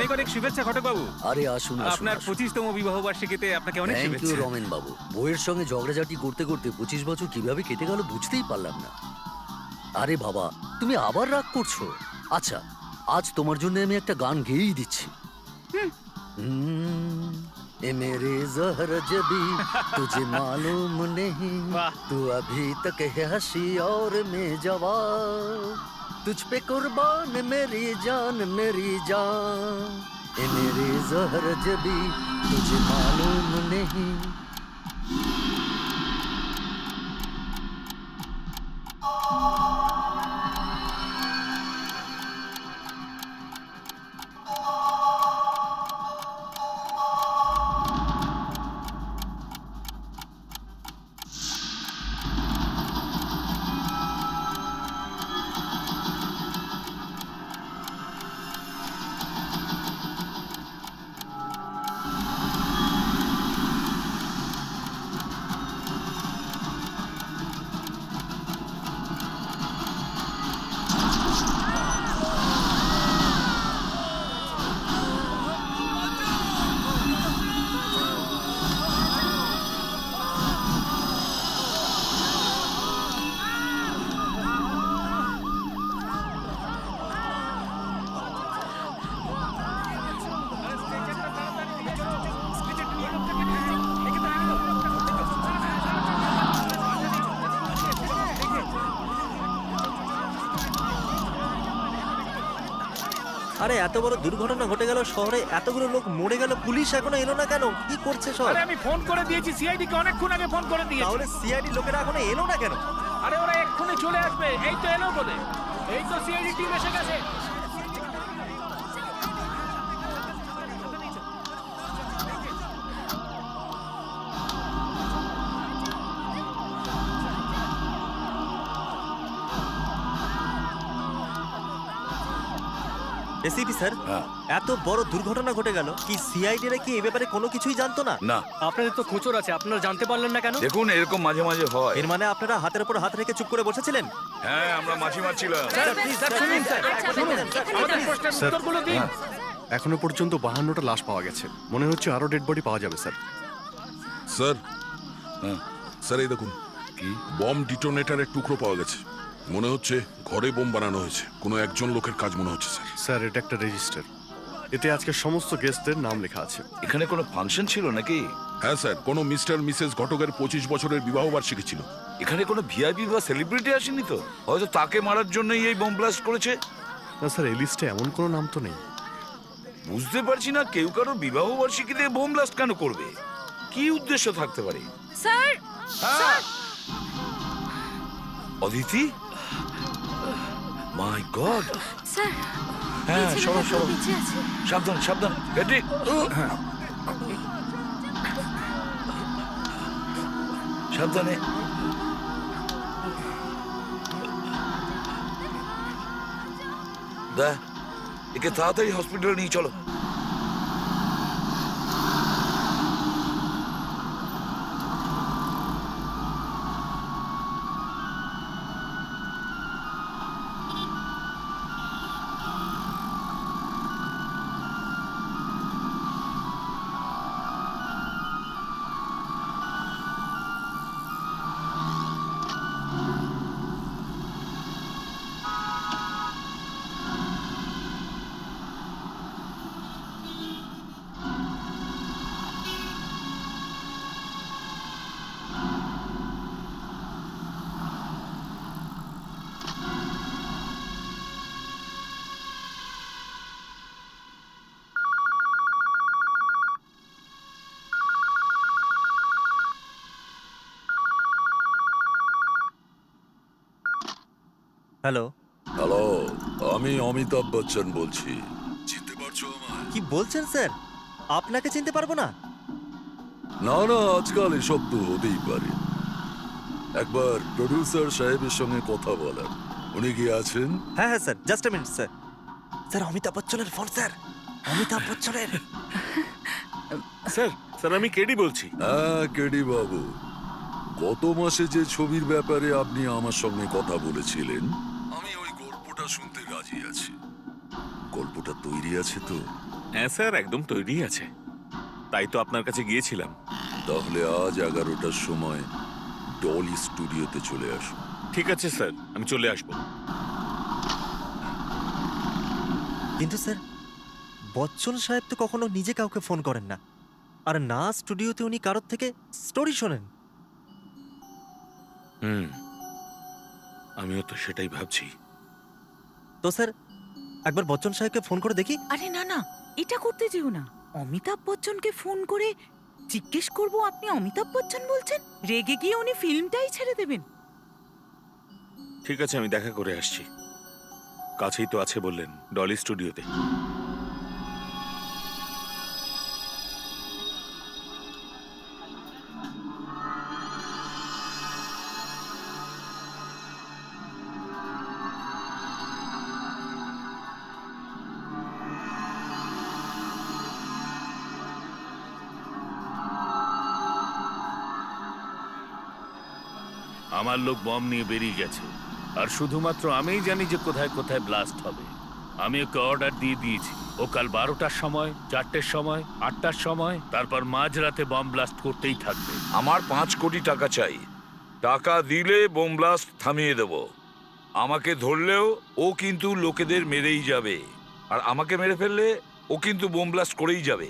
অনেক অনেক শুভেচ্ছা ঘটক বাবু। আরে আসুন আসুন আপনার 25তম বিবাহ বার্ষিকীতে আপনাকে অনেক থ্যাংক ইউ শুভেচ্ছা। রমেন বাবু। বউয়ের সঙ্গে ঝগড়াঝাটি করতে করতে 25 বছর কিভাবে কেটে গেল বুঝতেই পারলাম না। আরে বাবা, তুমি আবার রাগ করছো? আচ্ছা, আজ তোমার জন্য আমি একটা গান গেয়েই দিচ্ছি। ए मेरे ज़हर जबी तुझे मालूम नहीं, तू अभी तक है हंसी और मैं जवान, तुझ पे कुर्बान मेरी जान मेरी जान, ए मेरे ज़हर जबी तुझे मालूम नहीं। আরে এত বড় দুর্ঘটনা ঘটে গেল, শহরে এতগুলো লোক মরে গেল, পুলিশ এখনো এলো না কেন? কি করছে সব? আরে আমি ফোন করে দিয়েছি সিআইডি কে, অনেকক্ষণ আগে ফোন করে দিয়েছি। তাহলে সিআইডি লোকেরা এখনো এলো না কেন? আরে ওরা এক্ষুনি চলে আসবে, এই তো এলো বলে। এই তো সিআইডি টিম এসে গেছে। এসিপি স্যার, এত বড় দুর্ঘটনা ঘটে গেল, কি সিআইডি রা কি এই ব্যাপারে কোনো কিছুই জানতো না? না, আপনাদের তো খোঁচর আছে, আপনারা জানতে পারলেন না কেন? দেখুন এরকম মাঝে মাঝে হয়। এর মানে আপনারা হাতের উপর হাত রেখে চুপ করে বসেছিলেন? হ্যাঁ, আমরা মাছি মারছিলাম। আমাদের প্রশ্নের উত্তরগুলো দিন। এখনো পর্যন্ত 52টা লাশ পাওয়া গেছে। মনে হচ্ছে আরো ডেড বডি পাওয়া যাবে স্যার। স্যার, স্যার এই দেখুন, কি বম ডিটোনেটরের টুকরো পাওয়া গেছে। মনে হচ্ছে ঘরে বোম বানানো হয়েছে। কোনো একজন লোকের কাজ মনে হচ্ছে স্যার। স্যার, এটা একটা রেজিস্টার। এতে আজকে সমস্ত গেস্টদের নাম লেখা আছে। এখানে কোনো ফাংশন ছিল নাকি? হ্যাঁ স্যার, কোনো মিস্টার মিসেস ঘটকের 25 বছরের বিবাহ বার্ষিকী ছিল। এখানে কোনো ভিআইপি বা সেলিব্রিটি আসেনি তো? হয়তো তাকে মারার জন্যই এই বোম ব্লাস্ট করেছে। না স্যার, এই লিস্টে এমন কোনো নাম তো নেই। বুঝতে পারছি না কেউ কারো বিবাহ বার্ষিকীতে বোম ব্লাস্ট কেন করবে? কি উদ্দেশ্য থাকতে পারে? স্যার, হ্যাঁ। অদিতি, মাই গড। স্যার, হ্যাঁ, এই সরো ছেলেটা সরো, বেঁচে আছে। সাবধান সাবধান। এটি সাবধানে। দা, একে তাড়াতাড়ি হসপিটালে নিয়ে চলো। হ্যালো, হ্যালো, আমি অমিতাভ বচ্চন বলছি। চিনতে পারছো আমায়? কি বলছেন স্যার? আপনাকে চিনতে পারবো না? না না, আজকাল এসব তো হতেই পারে। একবার প্রডিউসার সাহেবের সঙ্গে কথা বলার। উনি কি আছেন? হ্যাঁ হ্যাঁ sir, just a minute sir. Sir, Amitabh বচ্চনের ফোন স্যার, অমিতাভ বচ্চনের। স্যার, স্যার আমি কেডি বলছি। হ্যাঁ কেডি বাবু, গত মাসে যে ছবির ব্যাপারে আপনি আমার সঙ্গে কথা বলেছিলেন, আমি ওই গল্পটা শুনতে রাজি আছি। গল্পটা তৈরি আছে তো? হ্যাঁ স্যার, একদম তৈরি আছে, তাই তো আপনার কাছে গিয়েছিলাম। তাহলে আজ 11টার সময় ডলি স্টুডিওতে চলে আসুন। ঠিক আছে স্যার, আমি চলে আসবো। কিন্তু স্যার, বচ্চন সাহেব তো কখনো নিজে কাউকে ফোন করেন না, আর না স্টুডিওতে উনি কারোর থেকে স্টোরি শোনেন। আমিও তো সেটাই ভাবছি। তো স্যার, একবার বচ্চন সাহেবকে ফোন করে দেখি। আরে না না, এটা করতে যেও না। অমিতাভ বচ্চনকে ফোন করে জিজ্ঞেস করবো আপনি অমিতাভ বচ্চন বলছেন, রেগে গিয়ে উনি ফিল্মটাই ছেড়ে দেবেন। ঠিক আছে, আমি দেখা করে আসছি। কাছেই তো আছে বললেন, ডলি স্টুডিওতে। আমার লোক বম নিয়ে বেরিয়ে গেছে, আর শুধুমাত্র আমিই জানি যে কোথায় কোথায় ব্লাস্ট হবে। আমি ওকে অর্ডার দিয়ে দিয়েছি, ও কাল 12টার সময়, 4টের সময়, 8টার সময়, তারপর মাঝরাতে বম ব্লাস্ট করতেই থাকবে। আমার 5 কোটি টাকা চাই। টাকা দিলে বোম ব্লাস্ট থামিয়ে দেব। আমাকে ধরলেও ও কিন্তু লোকেদের মেরেই যাবে, আর আমাকে মেরে ফেললে ও কিন্তু বোম ব্লাস্ট করেই যাবে।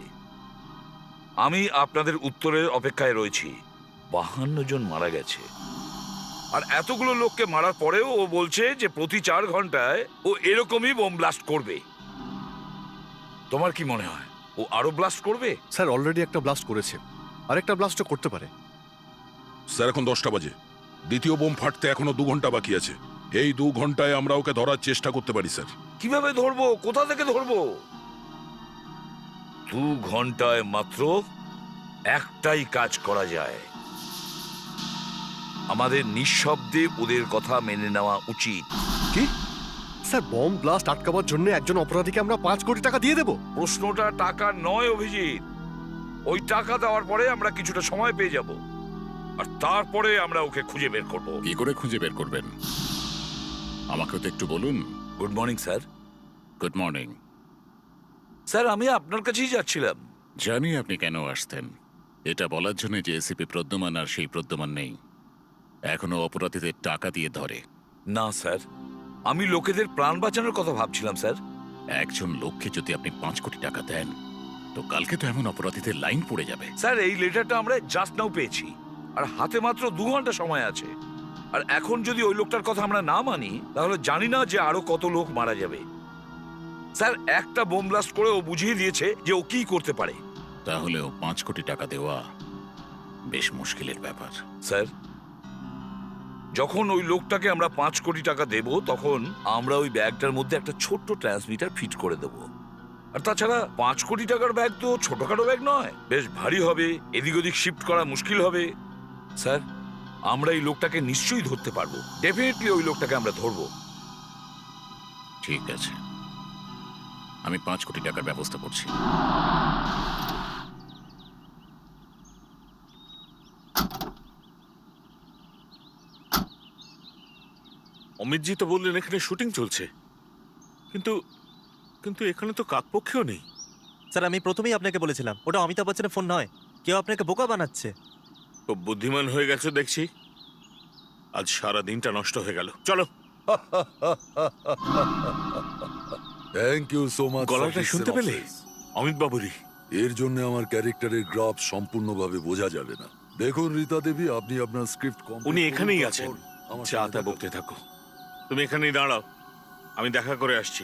আমি আপনাদের উত্তরের অপেক্ষায় রয়েছি। 52 জন মারা গেছে, আর এতগুলো লোককে মারার পরেও ও বলছে যে প্রতি 4 ঘন্টায় ও এরকমই বোম ব্লাস্ট করবে। তোমার কি মনে হয় ও আরো ব্লাস্ট করবে? স্যার অলরেডি একটা ব্লাস্ট করেছে, আরেকটা ব্লাস্টও করতে পারে। স্যার এখন 10টা বাজে, দ্বিতীয় বোম ফাটতে এখনো 2 ঘন্টা বাকি আছে। এই 2 ঘন্টায় আমরা ওকে ধরার চেষ্টা করতে পারি স্যার। কিভাবে ধরবো? কোথা থেকে ধরবো? 2 ঘন্টায় মাত্র একটাই কাজ করা যায়। আমাদের নিঃশব্দে ওদের কথা মেনে নেওয়া উচিত। কি স্যার, বম ব্লাস্ট আটকাবার জন্য একজন অপরাধীকে আমরা 5 কোটি টাকা দিয়ে দেব? প্রশ্নটা টাকা নয় অভিজিৎ। ওই টাকা দেওয়ার পরে আমরা কিছুটা সময় পেয়ে যাব, আর তারপরে আমরা ওকে খুঁজে বের করব। কি করে খুঁজে বের করবেন আমাকেও তো একটু বলুন। Good morning sir. Good morning. Sir, আমি আপনার কাছেই যাচ্ছিলাম। জানি আপনি কেন আসতেন। এটা বলার জন্য যে এসিপি প্রদ্যুমান আর সেই প্রদ্যুমান নেই, এখনো অপরাধীদের টাকা দিয়ে ধরে। না স্যার, আমি লোকেদের প্রাণ বাঁচানোর কথা ভাবছিলাম স্যার। একজন লোককে যদি আপনি 5 কোটি টাকা দেন, তো কালকে তো এমন অপরাধীদের লাইন পড়ে যাবে। স্যার, এই লেটারটা আমরা জাস্ট নাও পেয়েছি, আর হাতে মাত্র 2 ঘন্টা সময় আছে। আর এখন যদি ওই লোকটার কথা আমরা না মানি, তাহলে জানি না যে আরো কত লোক মারা যাবে। স্যার, একটা বোম ব্লাস্ট করে ও বুঝিয়ে দিয়েছে যে ও কি করতে পারে। তাহলেও 5 কোটি টাকা দেওয়া বেশ মুশকিলের ব্যাপার। স্যার, যখন ওই লোকটাকে আমরা 5 কোটি টাকা দেব, তখন আমরা ওই ব্যাগটার মধ্যে একটা ছোট্ট ট্রান্সমিটার ফিট করে দেব। আর তাছাড়া 5 কোটি টাকার ব্যাগ তো ছোটখাটো ব্যাগ নয়, বেশ ভারী হবে, এদিক ওদিক শিফট করা মুশকিল হবে। স্যার, আমরা এই লোকটাকে নিশ্চয়ই ধরতে পারবো। ডেফিনেটলি ওই লোকটাকে আমরা ধরবো। ঠিক আছে, আমি 5 কোটি টাকার ব্যবস্থা করছি। অমিতজি তো বললেন এখানে শুটিং চলছে, কিন্তু কিন্তু এখানে তো কাকপক্ষেও নেই। স্যার, আমি প্রথমেই আপনাকে বলেছিলাম ওটা অমিতাভ বচ্চনের ফোন নয়, কেউ আপনাকে বোকা বানাচ্ছে। খুব বুদ্ধিমান হয়ে গেছে দেখছি। আজ সারা দিনটা নষ্ট হয়ে গেল। চলো। Thank you so much. গলাটা শুনতে পেলে? অমিত বাবুরি। এর জন্য আমার ক্যারেক্টারের গ্রাফ সম্পূর্ণভাবে বোঝা যাবে না। দেখুন রীতা দেবী, আপনি আপনার স্ক্রিপ্ট উনি এখানেই আছেন। চা তা বকতে থাকো, তুমি এখানেই দাঁড়াও, আমি দেখা করে আসছি।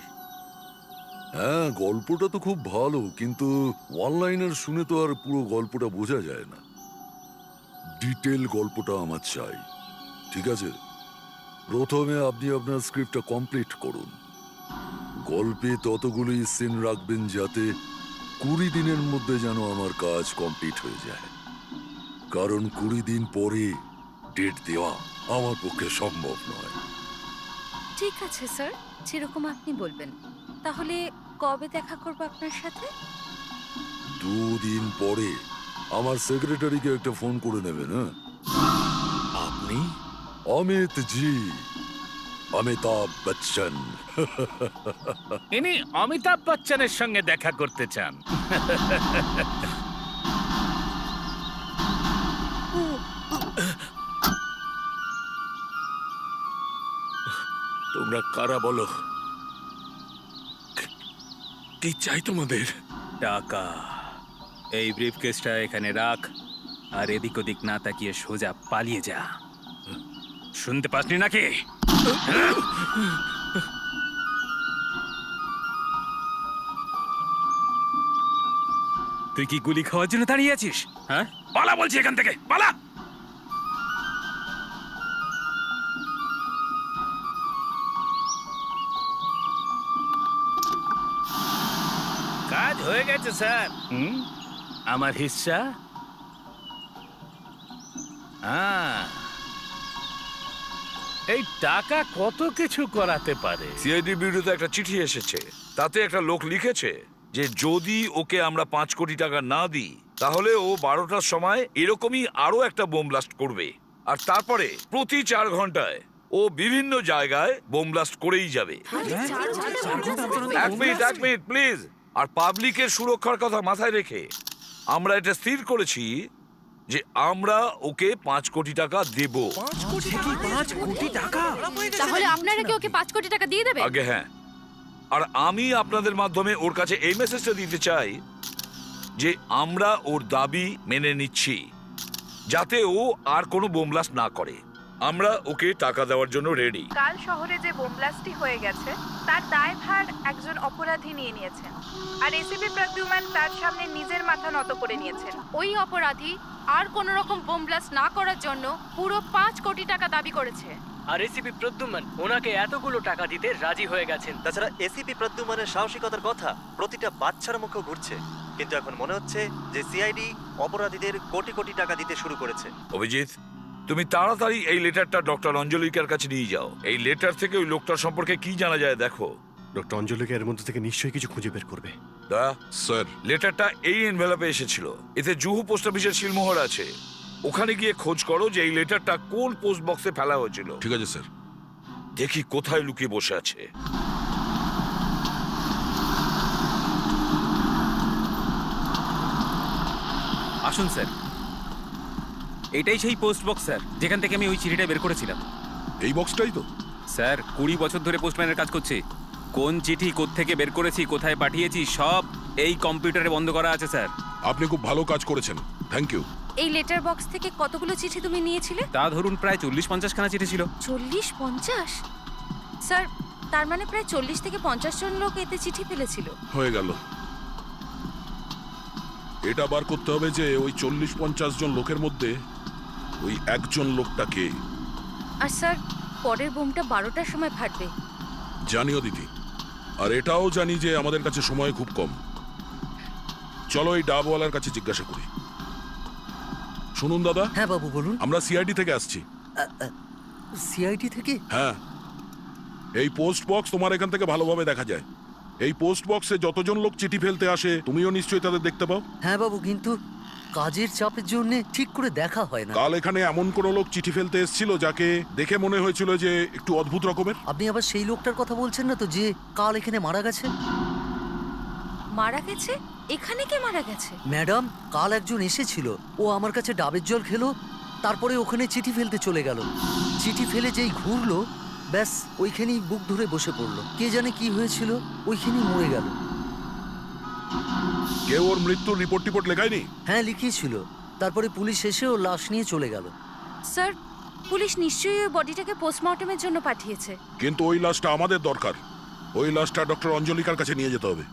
হ্যাঁ, গল্পটা তো খুব ভালো, কিন্তু ওয়ান লাইনার শুনে তো আর পুরো গল্পটা বোঝা যায় না। ডিটেল গল্পটা আমার চাই। ঠিক আছে, প্রথমে আপনি আপনার স্ক্রিপ্টটা কমপ্লিট করুন। গল্পে ততগুলি সিন রাখবেন যাতে 20 দিনের মধ্যে যেন আমার কাজ কমপ্লিট হয়ে যায়, কারণ 20 দিন পরে ডেট দেওয়া আমার পক্ষে সম্ভব নয়। ঠিক আছে স্যার, যেরকম আপনি বলবেন। তাহলে কবে দেখা করবো আপনার সাথে? 2 দিন পরে আমার সেক্রেটারিকে একটা ফোন করে নেবেন। হ্যাঁ, আপনি? অমিত জি, অমিতাভ বচ্চন। ইনি অমিতাভ বচ্চনের সঙ্গে দেখা করতে চান। তোমরা কারা বলো? কি চাই তোমাদের? টাকা। এই ব্রিফকেসটা এখানে রাখ, আর এদিক ওদিক না তাকিয়ে সোজা পালিয়ে যা। শুনতে পাসনি নাকি? তুই কি গুলি খাওয়ার জন্য দাঁড়িয়ে আছিস? হ্যাঁ, পালা বলছি এখান থেকে, পালা। কাজ হয়ে গেছে স্যার। আমার হিস্সা? এই টাকা কত কিছু করাতে পারে। সিআইডি বিরুদ্ধে একটা চিঠি এসেছে, তাতে একটা লোক লিখেছে যে যদি ওকে আমরা 5 কোটি টাকা না দিই তাহলে ও 12টার সময় এরকমই আরো একটা বোম ব্লাস্ট করবে, আর তারপরে প্রতি 4 ঘন্টায় ও বিভিন্ন জায়গায় বোম ব্লাস্ট করেই যাবে। এক মিনিট প্লিজ। আর পাবলিকের সুরক্ষার কথা মাথায় রেখে আমরা এটা স্থির করেছি যে আমরা ওকে 5 কোটি টাকা দেব। 5 কোটি টাকা? তাহলে আপনারা কি ওকে 5 কোটি টাকা দিয়ে দেবেন? আগে হ্যাঁ। আর আমি আপনাদের মাধ্যমে ওর কাছে এই মেসেজটা দিতে চাই যে আমরা ওর দাবি মেনে নিচ্ছি, যাতে ও আর কোনো বোম ব্লাস্ট না করে। আমরা ওকে টাকা দেওয়ার জন্য রেডি। কাল শহরে যে বোম ব্লাস্টটি হয়ে গেছে তার দায়ভার একজন অপরাধী নিয়ে নিয়েছেন, আর এসিপি প্রদ্যুম্ন তার সামনে নিজের মাথা নত করে নিয়েছেন। ওই অপরাধী আর কোন রকম বোম ব্লাস্ট না করার জন্য পুরো 5 কোটি টাকা দাবি করেছে। আর এসিপি প্রদ্যুম্ন ওনাকে এতগুলো টাকা দিতে রাজি হয়ে গেছেন। তাছাড়া এসিপি প্রদ্যুম্নের সাহসিকতার কথা প্রতিটা বাচ্চার মুখে ঘুরছে, কিন্তু এখন মনে হচ্ছে যে সিআইডি অপরাধীদের কোটি কোটি টাকা দিতে শুরু করেছে। অভিজিৎ, তুমি তাড়াতাড়ি এই লেটারটা ডক্টর অঞ্জলিকার কাছে নিয়ে যাও। এই লেটার থেকে ওই লোকটার সম্পর্কে কি জানা যায় দেখো। ডক্টর অঞ্জলিকা এর মধ্যে থেকে নিশ্চয়ই কিছু খুঁজে বের করবে। স্যার, লেটারটা এই এনভেলপে এসেছিল, এতে জুহু পোস্ট অফিসের সিলমোহর আছে। ওখানে গিয়ে খোঁজ করো যে এই লেটারটা কোন পোস্ট বক্সে ফেলা হয়েছিল। ঠিক আছে স্যার। দেখি কোথায় লুকিয়ে বসে আছে। আসুন স্যার, এটাই সেই পোস্ট বক্স স্যার, যেখান থেকে আমি ওই চিঠিটা বের করেছিলাম। এই বক্সটাই তো স্যার, 20 বছর ধরে পোস্টম্যানের কাজ করছি। কোন চিঠি কোত্থেকে বের করেছি, কোথায় পাঠিয়েছি, সব এই কম্পিউটারে বন্ধ করা আছে স্যার। আপনি খুব ভালো কাজ করেছেন, থ্যাংক ইউ। এই লেটার বক্স থেকে কতগুলো চিঠি তুমি নিয়েছিলে? তা ধরুন প্রায় 40-50 খানা চিঠি ছিল। 40-50? স্যার, তার মানে প্রায় 40 থেকে 50 জন লোক এতে চিঠি ফেলেছিল। হয়ে গেল। এটা বার করতে হবে যে ওই 40-50 জন লোকের মধ্যে ওই একজন লোকটাকে। আর স্যার, পরের বোমটা 12টার সময় ফাটবে। জানিও দিদি, আর এটাও জানি যে আমাদের কাছে সময় খুব কম। চলো এই ডাবওয়ালার কাছে জিজ্ঞাসা করি। শুনুন দাদা। হ্যাঁ বাবু বলুন। আমরা সিআইডি থেকে আসছি। সিআইডি থেকে? হ্যাঁ, এই পোস্ট বক্স তোমার এখান থেকে ভালোভাবে দেখা যায়। এই পোস্ট বক্সে যতজন লোক চিঠি ফেলতে আসে তুমিও নিশ্চয়ই তাদের দেখতে পাও। হ্যাঁ বাবু, কিন্তু কাজের চাপের জন্য ঠিক করে দেখা হয় না। কাল এখানে এমন কোন লোক চিঠি ফেলতে এসেছিল যাকে দেখে মনে হয়েছিল যে একটু অদ্ভুত রকমের। আপনি আবার সেই লোকটার কথা বলছেন না তো, যে কাল এখানে মারা গেছে? মারা গেছে? এখানে কে মারা গেছে? ম্যাডাম, কাল একজন এসেছিল, ও আমার কাছে ডাবের জল খেলো, তারপরে ওখানে চিঠি ফেলতে চলে গেল। চিঠি ফেলে যেই ঘুরলো, ব্যাস ওইখানেই বুক ধরে বসে পড়লো। কে জানে কি হয়েছিল, ওইখানেই মরে গেল। কেউ ওর মৃত্যুর রিপোর্ট লেখায়নি? হ্যাঁ, লিখিয়েছিল। তারপরে পুলিশ এসে ওর লাশ নিয়ে চলে গেল। স্যার, পুলিশ নিশ্চয়ই ওই বডিটাকে পোস্টমর্টমের জন্য পাঠিয়েছে। কিন্তু ওই লাশটা আমাদের দরকার। ওই লাশটা ডক্টর অঞ্জলিকার কাছে নিয়ে যেতে হবে।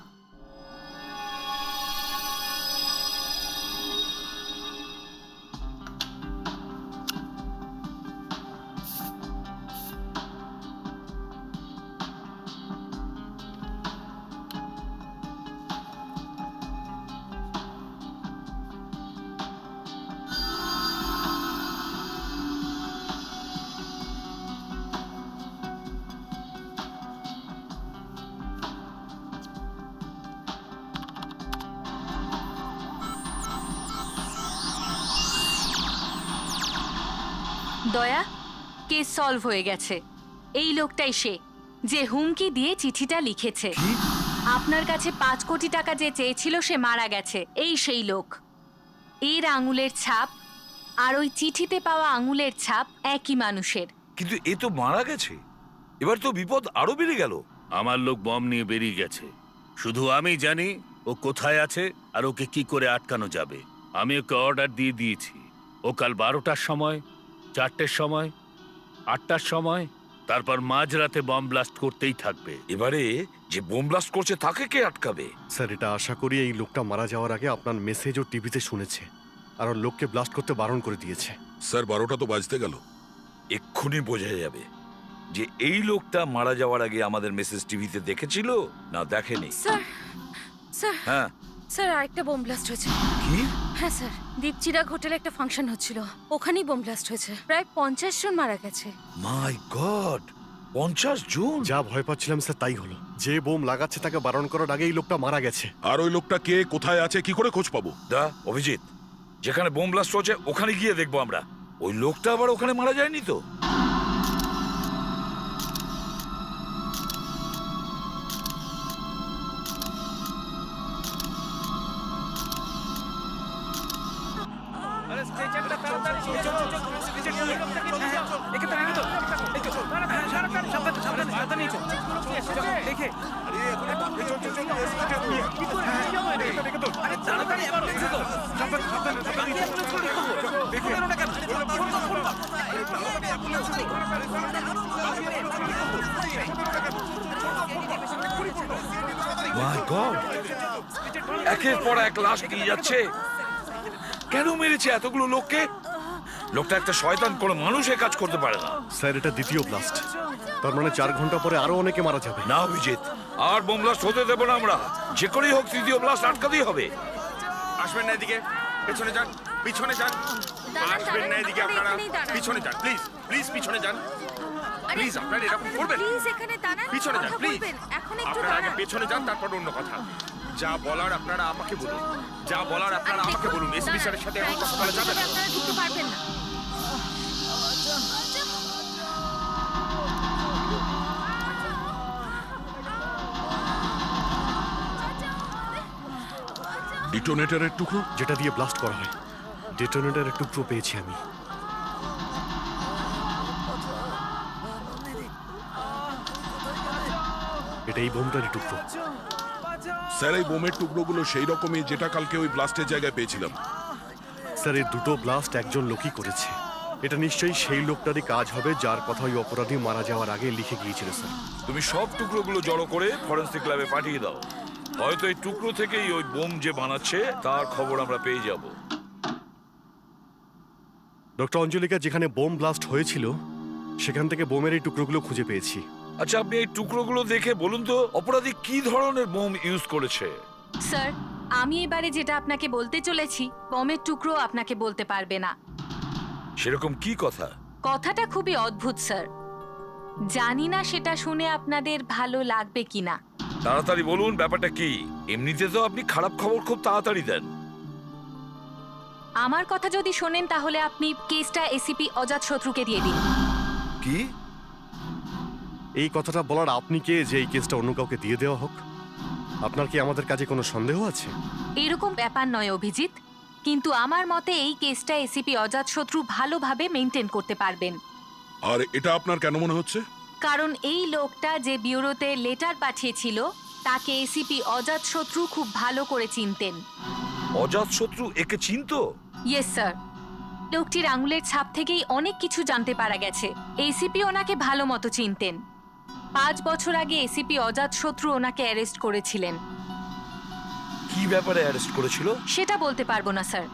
দয়া, কেস সলভ হয়ে গেছে। এই লোকটাই সে যে হুমকি দিয়ে চিঠিটা লিখেছে। আপনার কাছে 5 কোটি টাকা যে চেয়েছিল সে মারা গেছে। এই সেই লোক। এর আঙুলের ছাপ আর ওই চিঠিতে পাওয়া আঙুলের ছাপ একই মানুষের। কিন্তু এ তো মারা গেছে, এবার তো বিপদ আরো বেড়ে গেল। আমার লোক বম নিয়ে বেরিয়ে গেছে, শুধু আমি জানি ও কোথায় আছে আর ওকে কি করে আটকানো যাবে। আমি ওকে অর্ডার দিয়ে দিয়েছি। ও কাল 12টার সময়, 4টের সময়, 8টার সময়, তারপর মাঝরাতে বম ব্লাস্ট করতেই থাকবে। এবারে যে বোম ব্লাস্ট করছে তাকে কে আটকাবে? স্যার এটা আশা করি এই লোকটা মারা যাওয়ার আগে আপনার মেসেজ ও টিভিতে শুনেছে আর ওর লোককে ব্লাস্ট করতে বারণ করে দিয়েছে। স্যার 12টা তো বাজতে গেল। এক্ষুনি বোঝা যাবে যে এই লোকটা মারা যাওয়ার আগে আমাদের মেসেজ টিভিতে দেখেছিল না দেখেনি। স্যার স্যার হ্যাঁ স্যার আরেকটা বোম ব্লাস্ট হয়েছে। কি? হ্যাঁ স্যার, দীপচিরাগ হোটেলে একটা ফাংশন হচ্ছিল, ওখানেই বোম ব্লাস্ট হয়েছে। প্রায় 50 জন মারা গেছে। মাই গড, 50 জন! যা ভয় পাচ্ছিলাম স্যার তাই হলো। যে বোম লাগাচ্ছে তাকে বারণ করার আগে এই লোকটা মারা গেছে। আর ওই লোকটা কে, কোথায় আছে, কি করে খোঁজ পাবো? দা অভিজিৎ, যেখানে বোম ব্লাস্ট হচ্ছে ওখানে গিয়ে দেখবো আমরা। ওই লোকটা আবার ওখানে মারা যায়নি তো? মাই গড, একের পর এক লাশ নিয়ে যাচ্ছে। কেন মেরেছে এতগুলো লোককে? লোকটা একটা শয়তান, কোনো মানুষে কাজ করতে পারে না। স্যার এটা দ্বিতীয় ব্লাস্ট, তার মানে 4 ঘন্টা পরে আরো অনেকে মারা যাবে। না অভিজিৎ, আর বোম ব্লাস্ট হতে দেবো না আমরা। যে করেই হোক তৃতীয় ব্লাস্ট আটকাতেই হবে। আসবেন না এদিকে, পেছনে যান, পিছনে যান। আসবেন না এদিকে আপনারা, পিছনে যান প্লিজ, প্লিজ পিছনে যান। প্লিজ আপনারা এরকম করবেন, প্লিজ এখানে দাঁড়ান, পিছনে যান কথা প্লিজ। বলবেন, এখন একটু আপনারা আগে দাঁড়ান। পেছনে যান, তারপর অন্য কথা। যা বলার আপনারা আমাকে বলুন, যা বলার আপনারা আমাকে বলুন। এসপি স্যারের সাথে এখন কথা বলা যাবে না। আপনারা ঢুকতে পারবেন না। ডিটোনেটরের টুকরো? যেটা দিয়ে ব্লাস্ট করা হয়, ডেটোনেটরের টুকরো পেয়েছি আমি। এটা এই বোমটারই টুকরো। স্যার এই বোমের টুকরোগুলো সেই রকমই যেটা কালকে ওই ব্লাস্টের জায়গায় পেয়েছিলাম। স্যার এই দুটো ব্লাস্ট একজন লোকই করেছে। এটা নিশ্চয়ই সেই লোকটারই কাজ হবে যার কথা ওই অপরাধী মারা যাওয়ার আগে লিখে গিয়েছিল। স্যার তুমি সব টুকরোগুলো জড়ো করে ফরেন্সিক ল্যাবে পাঠিয়ে দাও। হয়তো এই টুকরো থেকেই ওই বোম যে বানাচ্ছে তার খবর আমরা পেয়ে যাব। ডক্টর অঞ্জলিকা, যেখানে বোম ব্লাস্ট হয়েছিল সেখান থেকে বোমের এই টুকরোগুলো খুঁজে পেয়েছি। আচ্ছা, আপনি এই টুকরোগুলো দেখে বলুন তো অপরাধী কি ধরনের বোম ইউজ করেছে? স্যার, আমি এবারে যেটা আপনাকে বলতে চলেছি বমের টুকরো আপনাকে বলতে পারবে না। সেরকম কি কথা? কথাটা খুবই অদ্ভুত স্যার, জানি না সেটা শুনে আপনাদের ভালো লাগবে কিনা। তাড়াতাড়ি বলুন ব্যাপারটা কি। এমনিতে তো আপনি খারাপ খবর খুব তাড়াতাড়ি দেন। আমার কথা যদি শোনেন তাহলে আপনি কেসটা এসিপি অজাত শত্রুকে দিয়ে দিন। কি? এই কথাটা বলার আপনি কে যে এই কেসটা অন্য কাউকে দিয়ে দেওয়া হোক? আপনার কি আমাদের কাজে কোনো সন্দেহ আছে? এরকম ব্যাপার নয় অভিজিৎ, কিন্তু আমার মতে এই কেসটা এসিপি অজাত শত্রু ভালোভাবে মেনটেন করতে পারবেন। আর এটা আপনার কেন মনে হচ্ছে? কারণ এই লোকটা যে ব্যুরোতে লেটার পাঠিয়েছিল তাকে এসিপি অজাত শত্রু খুব ভালো করে চিনতেন। অজাত শত্রু একে চিনতো? ইয়েস স্যার, লোকটির আঙুলের ছাপ থেকেই অনেক কিছু জানতে পারা গেছে। এসিপি ওনাকে ভালো মতো চিনতেন। 5 বছর আগে এসিপি অজাত শত্রু ওনাকে অ্যারেস্ট করেছিলেন। কি ব্যাপারে অ্যারেস্ট করেছিল? সেটা বলতে পারবো না স্যার,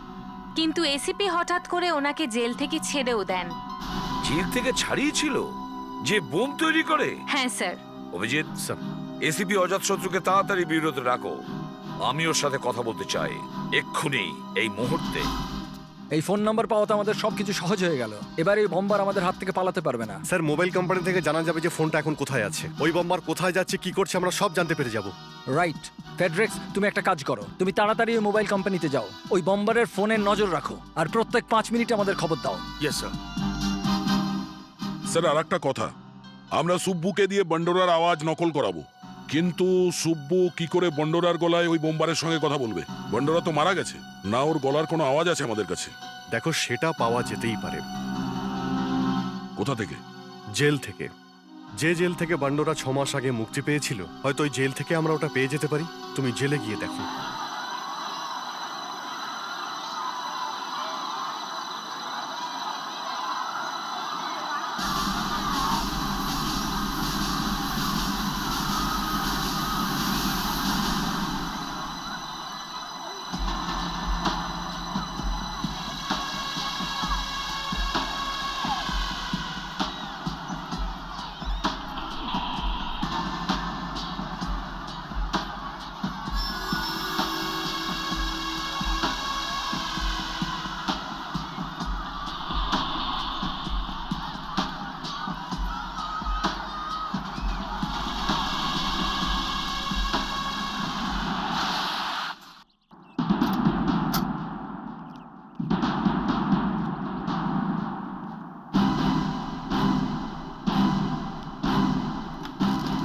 কিন্তু এসিপি হঠাৎ করে ওনাকে জেল থেকে ছেড়েও দেন। জেল থেকে ছাড়িয়েছিল যে বোম তৈরি করে? হ্যাঁ স্যার। অভিজিৎ, এসিপি অজাত শত্রুকে তাড়াতাড়ি বিরত রাখো। আমি ওর সাথে কথা বলতে চাই এক্ষুনি, এই মুহূর্তে। এই ফোন নাম্বার পাওয়াতে আমাদের সবকিছু সহজ হয়ে গেল। এবার এই বম্বার আমাদের হাত থেকে পালাতে পারবে না। স্যার মোবাইল কোম্পানি থেকে জানা যাবে যে ফোনটা এখন কোথায় আছে। ওই বম্বার কোথায় যাচ্ছে, কি করছে, আমরা সব জানতে পেরে যাব। রাইট। ফেডরেক্স, তুমি একটা কাজ করো, তুমি তাড়াতাড়ি ওই মোবাইল কোম্পানিতে যাও, ওই বম্বারের ফোনের নজর রাখো, আর প্রত্যেক 5 মিনিটে আমাদের খবর দাও। Yes sir. স্যার আর একটা কথা, আমরা সুব্বুকে দিয়ে বন্ডোরার আওয়াজ নকল করাবো, কিন্তু সুব্বু কি করে বন্ডোরার গলায় ওই বোমবারের সঙ্গে কথা বলবে? বন্ডোরা তো মারা গেছে, না ওর গলার কোনো আওয়াজ আছে আমাদের কাছে? দেখো, সেটা পাওয়া যেতেই পারে। কোথা থেকে? জেল থেকে। যে জেল থেকে বান্ডোরা 6 মাস আগে মুক্তি পেয়েছিল, হয়তো ওই জেল থেকে আমরা ওটা পেয়ে যেতে পারি। তুমি জেলে গিয়ে দেখো।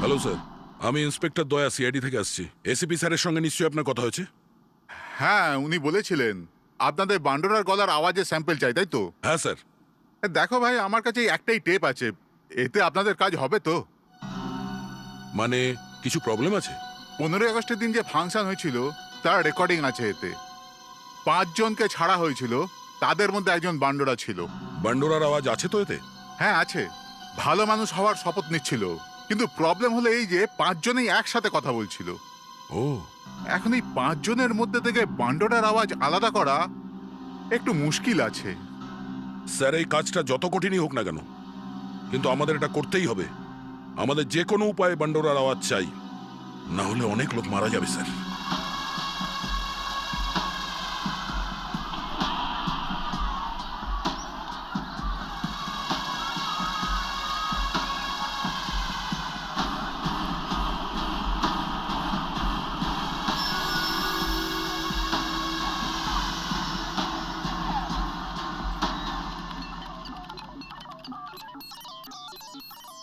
হ্যালো স্যার, আমি ইন্সপেক্টর দয়া, সিআইডি থেকে আসছি। এসিপি স্যারের সঙ্গে নিশ্চয়ই আপনার কথা হয়েছে? হ্যাঁ, উনি বলেছিলেন আপনাদের বান্ডোরার গলার আওয়াজের স্যাম্পল চাই, তাই তো? হ্যাঁ স্যার। দেখো ভাই, আমার কাছে একটাই টেপ আছে, এতে আপনাদের কাজ হবে তো? মানে কিছু প্রবলেম আছে? 15 আগস্টের দিন যে ফাংশন হয়েছিল তার রেকর্ডিং আছে এতে। 5 জনকে ছাড়া হয়েছিল, তাদের মধ্যে একজন বান্ডোরা ছিল। বান্ডোরার আওয়াজ আছে তো এতে? হ্যাঁ আছে। ভালো মানুষ হওয়ার শপথ নিচ্ছিল, কিন্তু প্রবলেম হলো এই যে 5 জনেই একসাথে কথা বলছিল। ও, এখন এই 5 জনের মধ্যে থেকে বান্ডোরার আওয়াজ আলাদা করা একটু মুশকিল আছে। স্যার, এই কাজটা যত কঠিনই হোক না কেন, কিন্তু আমাদের এটা করতেই হবে। আমাদের যে কোনো উপায়ে বান্ডোরার আওয়াজ চাই, না হলে অনেক লোক মারা যাবে স্যার।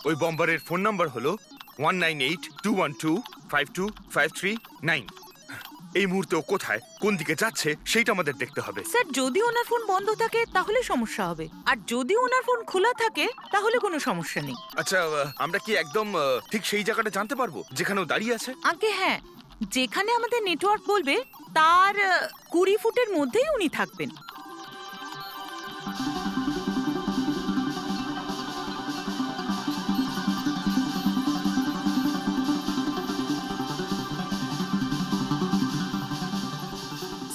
ওই বম্বারের ফোন নাম্বার হলো 198212525339। এই মুহূর্তে ও কোথায়, কোন দিকে যাচ্ছে, সেইটা আমাদের দেখতে হবে। স্যার, যদি ওনার ফোন বন্ধ থাকে তাহলে সমস্যা হবে, আর যদি ওনার ফোন খোলা থাকে তাহলে কোনো সমস্যা নেই। আচ্ছা, আমরা কি একদম ঠিক সেই জায়গাটা জানতে পারবো যেখানে ও দাঁড়িয়ে আছে? আগে হ্যাঁ, যেখানে আমাদের নেটওয়ার্ক বলবে তার 20 ফুটের মধ্যেই উনি থাকবেন।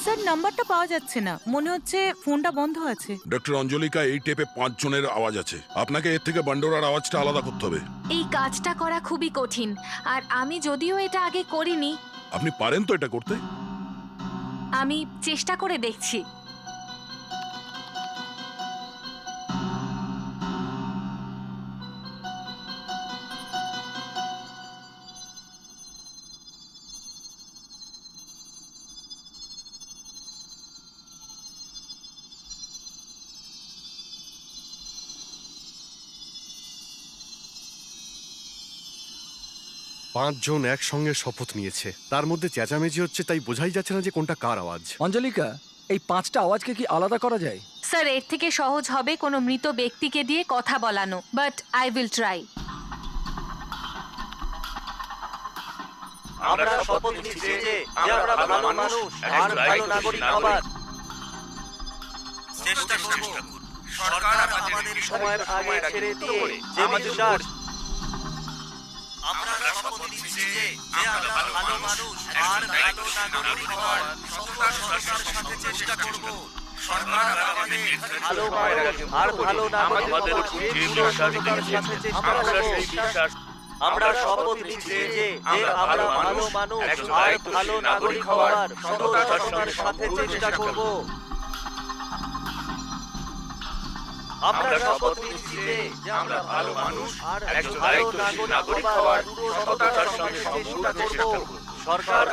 স্যার, নাম্বারটা পাওয়া যাচ্ছে না, মনে হচ্ছে ফোনটা বন্ধ আছে। ডক্টর অঞ্জলিকা, এই টেপে 5 জনের আওয়াজ আছে। আপনাকে এর থেকে বান্ডোরার আওয়াজটা আলাদা করতে হবে। এই কাজটা করা খুবই কঠিন, আর আমি যদিও এটা আগে করিনি। আপনি পারেন তো এটা করতে? আমি চেষ্টা করে দেখছি। পাঁচ জন একসঙ্গে শপথ নিয়েছে, তার মধ্যে চেঁচামেচি হচ্ছে, তাই বোঝাই যাচ্ছে না যে কোনটা কার আওয়াজ। অঞ্জলিকা, এই 5টা আওয়াজকে কি আলাদা করা যায়? স্যার, এর থেকে সহজ হবে কোনো মৃত ব্যক্তিকে দিয়ে কথা বলানো, বাট আই উইল ট্রাই। আমরা শপথ নিচ্ছি যে আমরা ভালো মানুষ আর ভালো নাগরিক হবার চেষ্টা করব। সরকার আমাদের সময়ের আগে ছেড়ে দিয়ে যে বিশ্বাস, আমরা শপথ নিচ্ছি যে আমরা ভালো মানুষ আর ভালো নাগরিক হবার সরকারের সাথে চেষ্টা করব। সরকার আমাদের ভালো মানুষ আর ভালো নাগরিক হবার সরকারের সাথে চেষ্টা করব। আমরা শপথ নিচ্ছি যে আমরা ভালো মানুষ আর ভালো নাগরিক হওয়ার সরকারের সাথে চেষ্টা করব। আমরা শপথ নিচ্ছি যে আমরা ভালো মানুষ আর ভালো নাগরিক হওয়ার সরকারের সাথে চেষ্টা করব। সরকার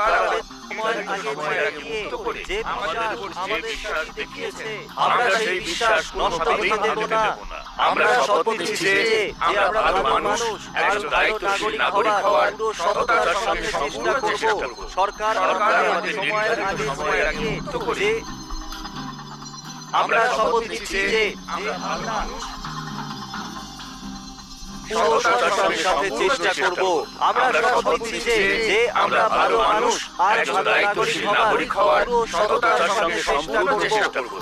আমাদের সময়ের আগে মুক্ত করে যে বিশ্বাস আমাদের দেখিয়েছে, আমরা সেই বিশ্বাস নষ্ট হতে দেব না। আমরা শপথ নিচ্ছি যে আমরা ভালো মানুষ, একজন দায়িত্বশীল নাগরিক হওয়ার সততার সঙ্গে চেষ্টা করব। সরকার আমাদের সময়ের আগে যে আমরা শপথ নিচ্ছি যে আমরা ভালো মানুষ, সততার সঙ্গে চেষ্টা করব। আমরা শপথ নিচ্ছি যে আমরা ভালো মানুষ আর একজন দায়িত্বশীল নাগরিক হওয়ার সততার সঙ্গে চেষ্টা করব।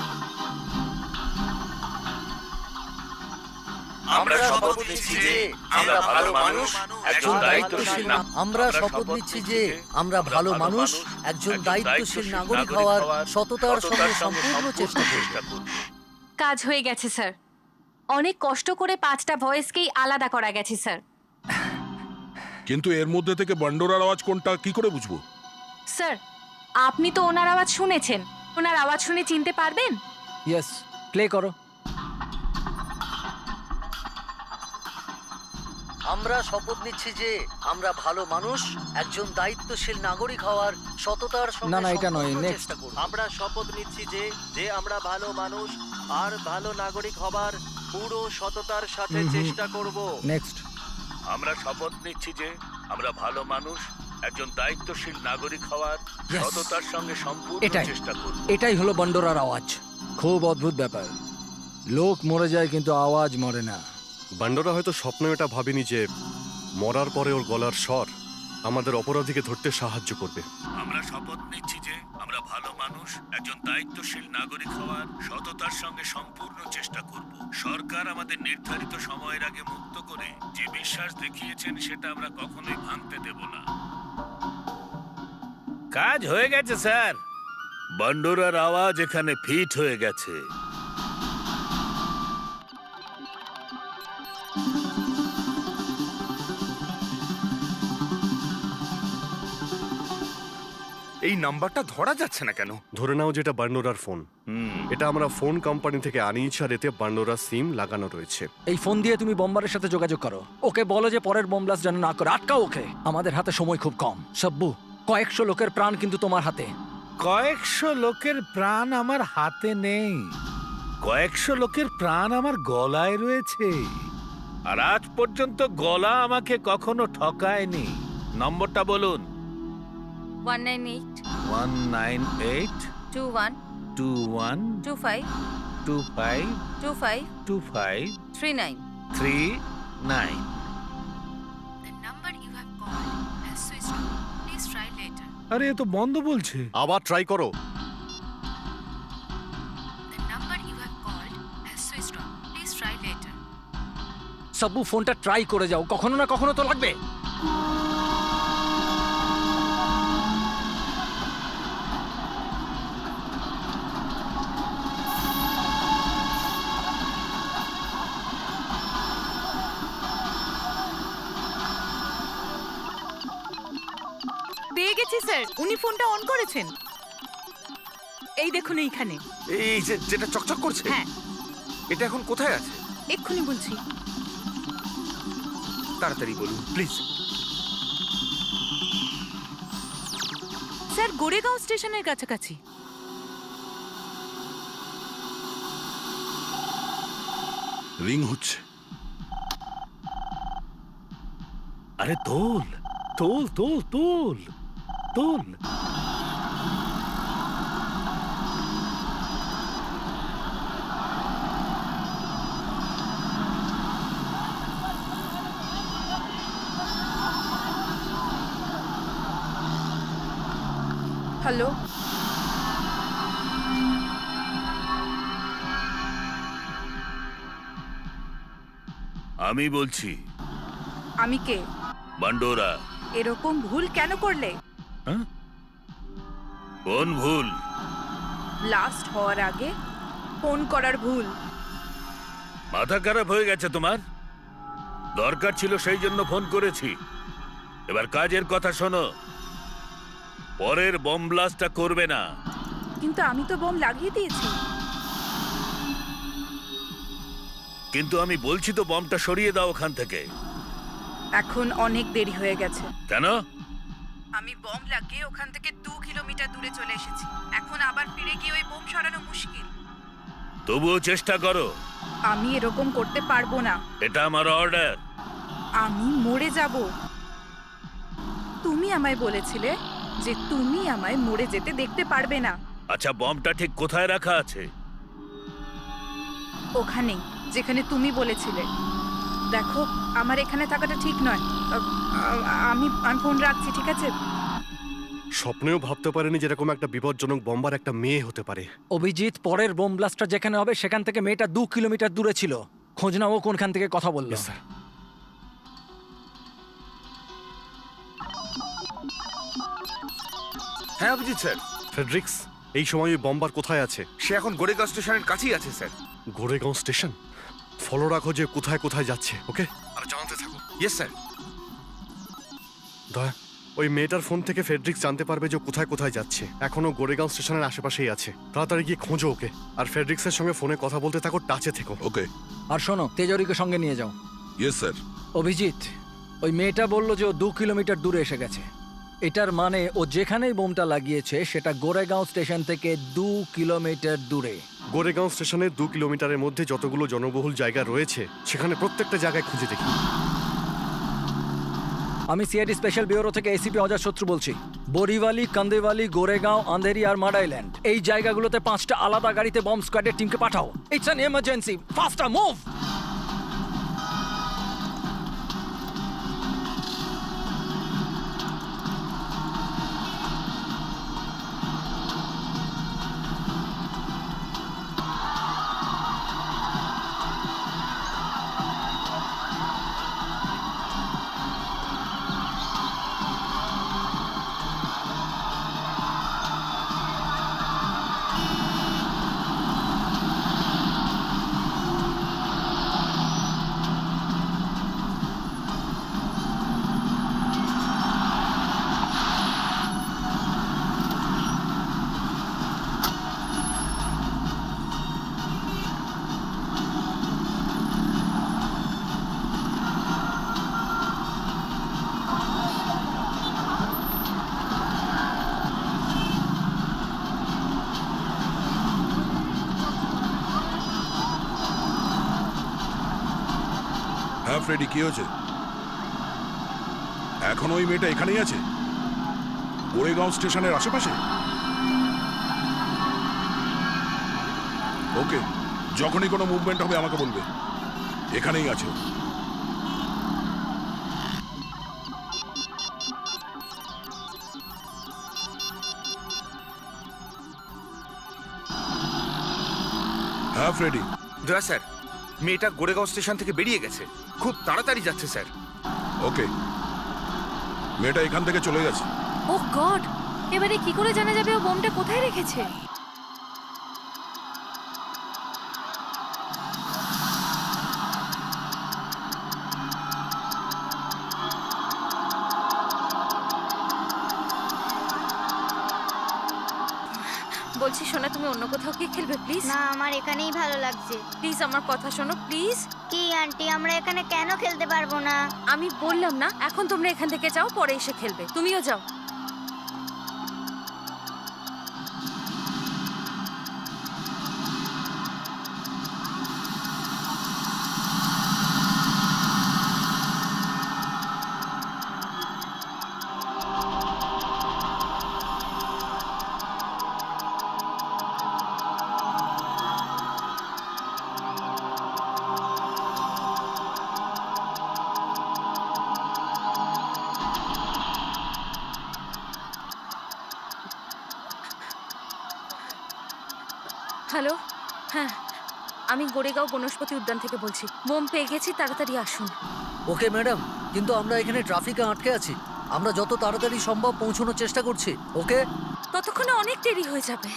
আমরা শপথ নিচ্ছি যে আমরা ভালো মানুষ, একজন দায়িত্বশীল আমরা শপথ নিচ্ছি যে আমরা ভালো মানুষ, একজন দায়িত্বশীল নাগরিক হওয়ার সততার সঙ্গে সম্পূর্ণ চেষ্টা করব। কাজ হয়ে গেছে স্যার। অনেক কষ্ট করে 5টা ভয়েসকেই আলাদা করা গেছে স্যার। কিন্তু এর মধ্যে থেকে বান্ডোরার আওয়াজ কোনটা কি করে বুঝবো? স্যার, আপনি তো ওনার আওয়াজ শুনেছেন, ওনার আওয়াজ শুনে চিনতে পারবেন? ইয়েস, প্লে করো। আমরা শপথ নিচ্ছি যে আমরা ভালো মানুষ, একজন দায়িত্বশীল নাগরিক হওয়ার সততার সঙ্গে না, এটা নয়, সম্পূর্ণ next। চেষ্টা করব। আমরা শপথ নিচ্ছি যে আমরা ভালো মানুষ আর ভালো নাগরিক হবার পুরো সততার সাথে চেষ্টা করব। নেক্সট। আমরা শপথ নিচ্ছি যে আমরা ভালো মানুষ, একজন দায়িত্বশীল নাগরিক হওয়ার Yes. সততার সঙ্গে সম্পূর্ণ এটাই চেষ্টা করব। এটাই হলো বান্ডোরার আওয়াজ। খুব অদ্ভুত ব্যাপার, লোক মরে যায় কিন্তু আওয়াজ মরে না। বান্ডোরা হয়তো স্বপ্নে এটা ভাবেনি যে মরার পরে ওর গলার স্বর আমাদের অপরাধীকে ধরতে সাহায্য করবে। আমরা শপথ নিচ্ছি যে আমরা ভালো মানুষ, একজন দায়িত্বশীল নাগরিক হওয়ার সততার সঙ্গে সম্পূর্ণ চেষ্টা করব। সরকার আমাদের নির্ধারিত সময়ের আগে মুক্ত করে যে বিশ্বাস দেখিয়েছেন সেটা আমরা কখনোই ভাঙতে দেব না। কাজ হয়ে গেছে স্যার। বান্ডোরার আওয়াজ এখানে ফিট হয়ে গেছে। এই নাম্বারটা ধরা যাচ্ছে না কেন? ধরে নাও যেটা বান্ডোরার ফোন। এটা আমরা ফোন কোম্পানি থেকে আনিয়েছি আর এতে বান্ডোরার সিম লাগানো রয়েছে। এই ফোন দিয়ে তুমি বোম্বারের সাথে যোগাযোগ করো, ওকে বলো যে পরের বোম ব্লাস্ট যেন না করে, আটকাও ওকে। আমাদের হাতে সময় খুব কম। সব্বু, কয়েকশো লোকের প্রাণ কিন্তু তোমার হাতে। কয়েকশো লোকের প্রাণ আমার হাতে নেই, কয়েকশো লোকের প্রাণ আমার গলায় রয়েছে। আর আজ পর্যন্ত গলা আমাকে কখনো ঠকায়নি। নম্বরটা বলুন। 198 198 21 21 25 25 25 25 39 39। The number you have called has switched off. Please try later. আরে এ তো বন্ধ বলছে। আবার ট্রাই করো। The number you have called has switched off. Please try later. সব্বু, ফোনটা ট্রাই করে যাও, কখনো না কখনো তো লাগবে। পেয়ে গেছি স্যার, উনি ফোনটা অন করেছেন। এই দেখুন এইখানে। এই যে যেটা চকচক করছে, হ্যাঁ, এটা এখন কোথায় আছে? এক্ষুনি বলছি। তাড়াতাড়ি বলুন প্লিজ। স্যার, গোরেগাঁও স্টেশনের কাছাকাছি। রিং হচ্ছে। আরে তোল তোল তোল তোল তোল। হ্যালো, আমি বলছি। আমি কে? বান্ডোরা। এরকম ভুল কেন করলে? কোন ভুল? লাস্ট হওয়ার আগে ফোন করার ভুল। মাথা খারাপ হয়ে গেছে তোমার? দরকার ছিল সেই জন্য ফোন করেছি। এবার কাজের কথা শোনো। পরের বম ব্লাস্টটা করবে না। কিন্তু আমি তো বোম লাগিয়ে দিয়েছি। কিন্তু আমি বলছি তো বমটা সরিয়ে দাও ওখান থেকে। এখন অনেক দেরি হয়ে গেছে। কেন? আমি বম লাগিয়ে ওখান থেকে 2 কিলোমিটার দূরে চলে এসেছি। এখন আবার ফিরে গিয়ে ওই বোম সরানো মুশকিল। তবুও চেষ্টা করো। আমি এরকম করতে পারবো না। এটা আমার অর্ডার। আমি মরে যাব। তুমি আমায় বলেছিলে যে তুমি আমায় মরে যেতে দেখতে পারবে না। আচ্ছা, বমটা ঠিক কোথায় রাখা আছে? ওখানে যেখানে তুমি বলেছিলে। দেখো, আমার এখানে থাকাটা ঠিক নয়। আমি ফোন রাখছি, ঠিক আছে? স্বপ্নেও ভাবতে পারেনি যেরকম একটা বিপজ্জনক বম্বার একটা মেয়ে হতে পারে। অভিজিৎ, পরের বোম ব্লাস্টটা যেখানে হবে সেখান থেকে মেয়েটা 2 কিলোমিটার দূরে ছিল। খোঁজ নাও ও কোনখান থেকে কথা বললো। স্যার, হ্যাঁ অভিজিৎ স্যার। ফেডরিক্স, এই সময় ওই বম্বার কোথায় আছে? সে এখন গোরেগাঁও স্টেশনের কাছেই আছে স্যার। গোরেগাঁও স্টেশন? ফলো রাখো যে কোথায় কোথায় যাচ্ছে, ওকে? আর জানাতে থাকো। Yes sir. দয়া, ওই মেয়েটার ফোন থেকে ফেডরিক্স জানতে পারবে যে কোথায় কোথায় যাচ্ছে। এখনো গোরেগাঁও স্টেশনের আশেপাশেই আছে। তাড়াতাড়ি গিয়ে খোঁজো ওকে। আর ফেডরিক্সের সঙ্গে ফোনে কথা বলতে থাকো, টাচে থেকো। ওকে। আর শোনো, তেজরিকে সঙ্গে নিয়ে যাও। Yes sir. অভিজিৎ, ওই মেয়েটা বলল যে ও 2 কিলোমিটার দূরে এসে গেছে। এটার মানে ও যেখানেই বোমটা লাগিয়েছে সেটা গোরেগাঁও স্টেশন থেকে 2 কিলোমিটার দূরে। গোরেগাঁও স্টেশনের 2 কিলোমিটারের মধ্যে যতগুলো জনবহুল জায়গা রয়েছে সেখানে প্রত্যেকটা জায়গায় খুঁজে দেখি। আমি সিআইডি স্পেশাল ব্যুরো থেকে এসিপি অজয় শত্রু বলছি। বরিওয়ালি, কান্দেওয়ালি, গোরেগাঁও, আন্ধেরি আর মাডাইল্যান্ড, এই জায়গাগুলোতে 5টা আলাদা গাড়িতে বম্ব স্কোয়াডের টিমকে পাঠাও। It's an emergency. Faster move. হ্যাঁ ফ্রেডি, কি হয়েছে? এখন ওই মেয়েটা এখানেই আছে, গোরেগাঁও স্টেশনের আশেপাশে? ওকে, যখনই কোনো মুভমেন্ট হবে আমাকে বলবে। এখানেই আছে। হ্যাঁ ফ্রেডি। দয়া স্যার, মেয়েটা গোরেগাঁও স্টেশন থেকে বেরিয়ে গেছে। খুব তাড়াতাড়ি যাচ্ছে স্যার। ওকে, মেয়েটা এখান থেকে চলে গেছে। ওহ গড, এবারে কি করে জানা যাবে ও বোমটা কোথায় রেখেছে? বলছি সোনা, তুমি অন্য কোথাও গিয়ে খেলবে প্লিজ? না, আমার এখানেই ভালো লাগছে। প্লিজ আমার কথা শোনো প্লিজ। কি আন্টি, আমরা এখানে কেন খেলতে পারবো না? আমি বললাম না, এখন তোমরা এখান থেকে যাও, পরে এসে খেলবে। তুমিও যাও। হ্যালো, হ্যাঁ, আমি গোরেগাঁও বনস্পতি উদ্যান থেকে বলছি। বোম পেয়ে গেছি, তাড়াতাড়ি আসুন। ওকে ম্যাডাম, কিন্তু আমরা এখানে ট্রাফিকে আটকে আছি। আমরা যত তাড়াতাড়ি সম্ভব পৌঁছানোর চেষ্টা করছি। ওকে? ততক্ষণে অনেক দেরি হয়ে যাবে।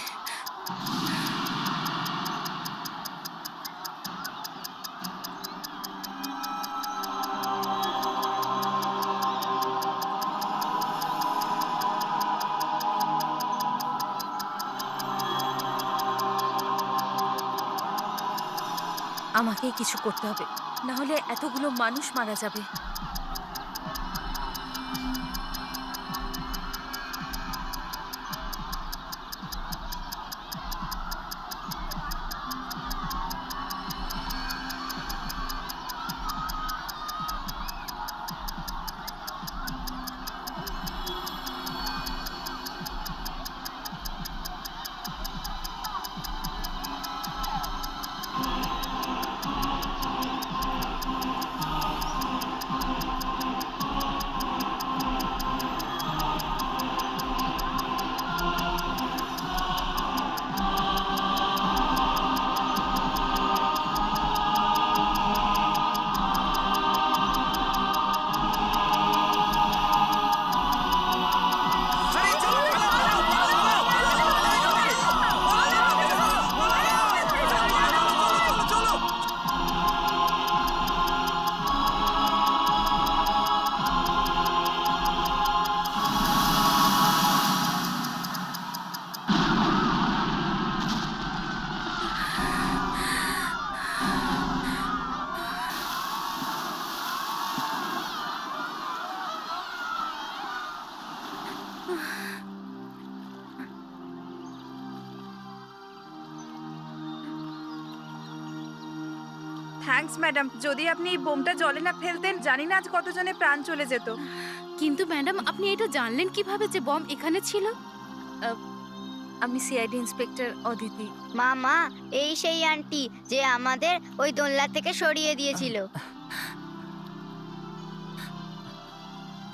আমাকেই কিছু করতে হবে, না হলে এতগুলো মানুষ মারা যাবে। Thanks madam. যদি আপনি এই বোমটা জলে না ফেলতেন জানি না আজ কতজনের প্রাণ চলে যেত। কিন্তু ম্যাডাম আপনি এটা জানলেন কিভাবে যে বম এখানে ছিল? আমি সিআইডি ইন্সপেক্টর অদিতি। মামা, এই সেই আন্টি যে আমাদের ওই দোলনা থেকে সরিয়ে দিয়েছিল।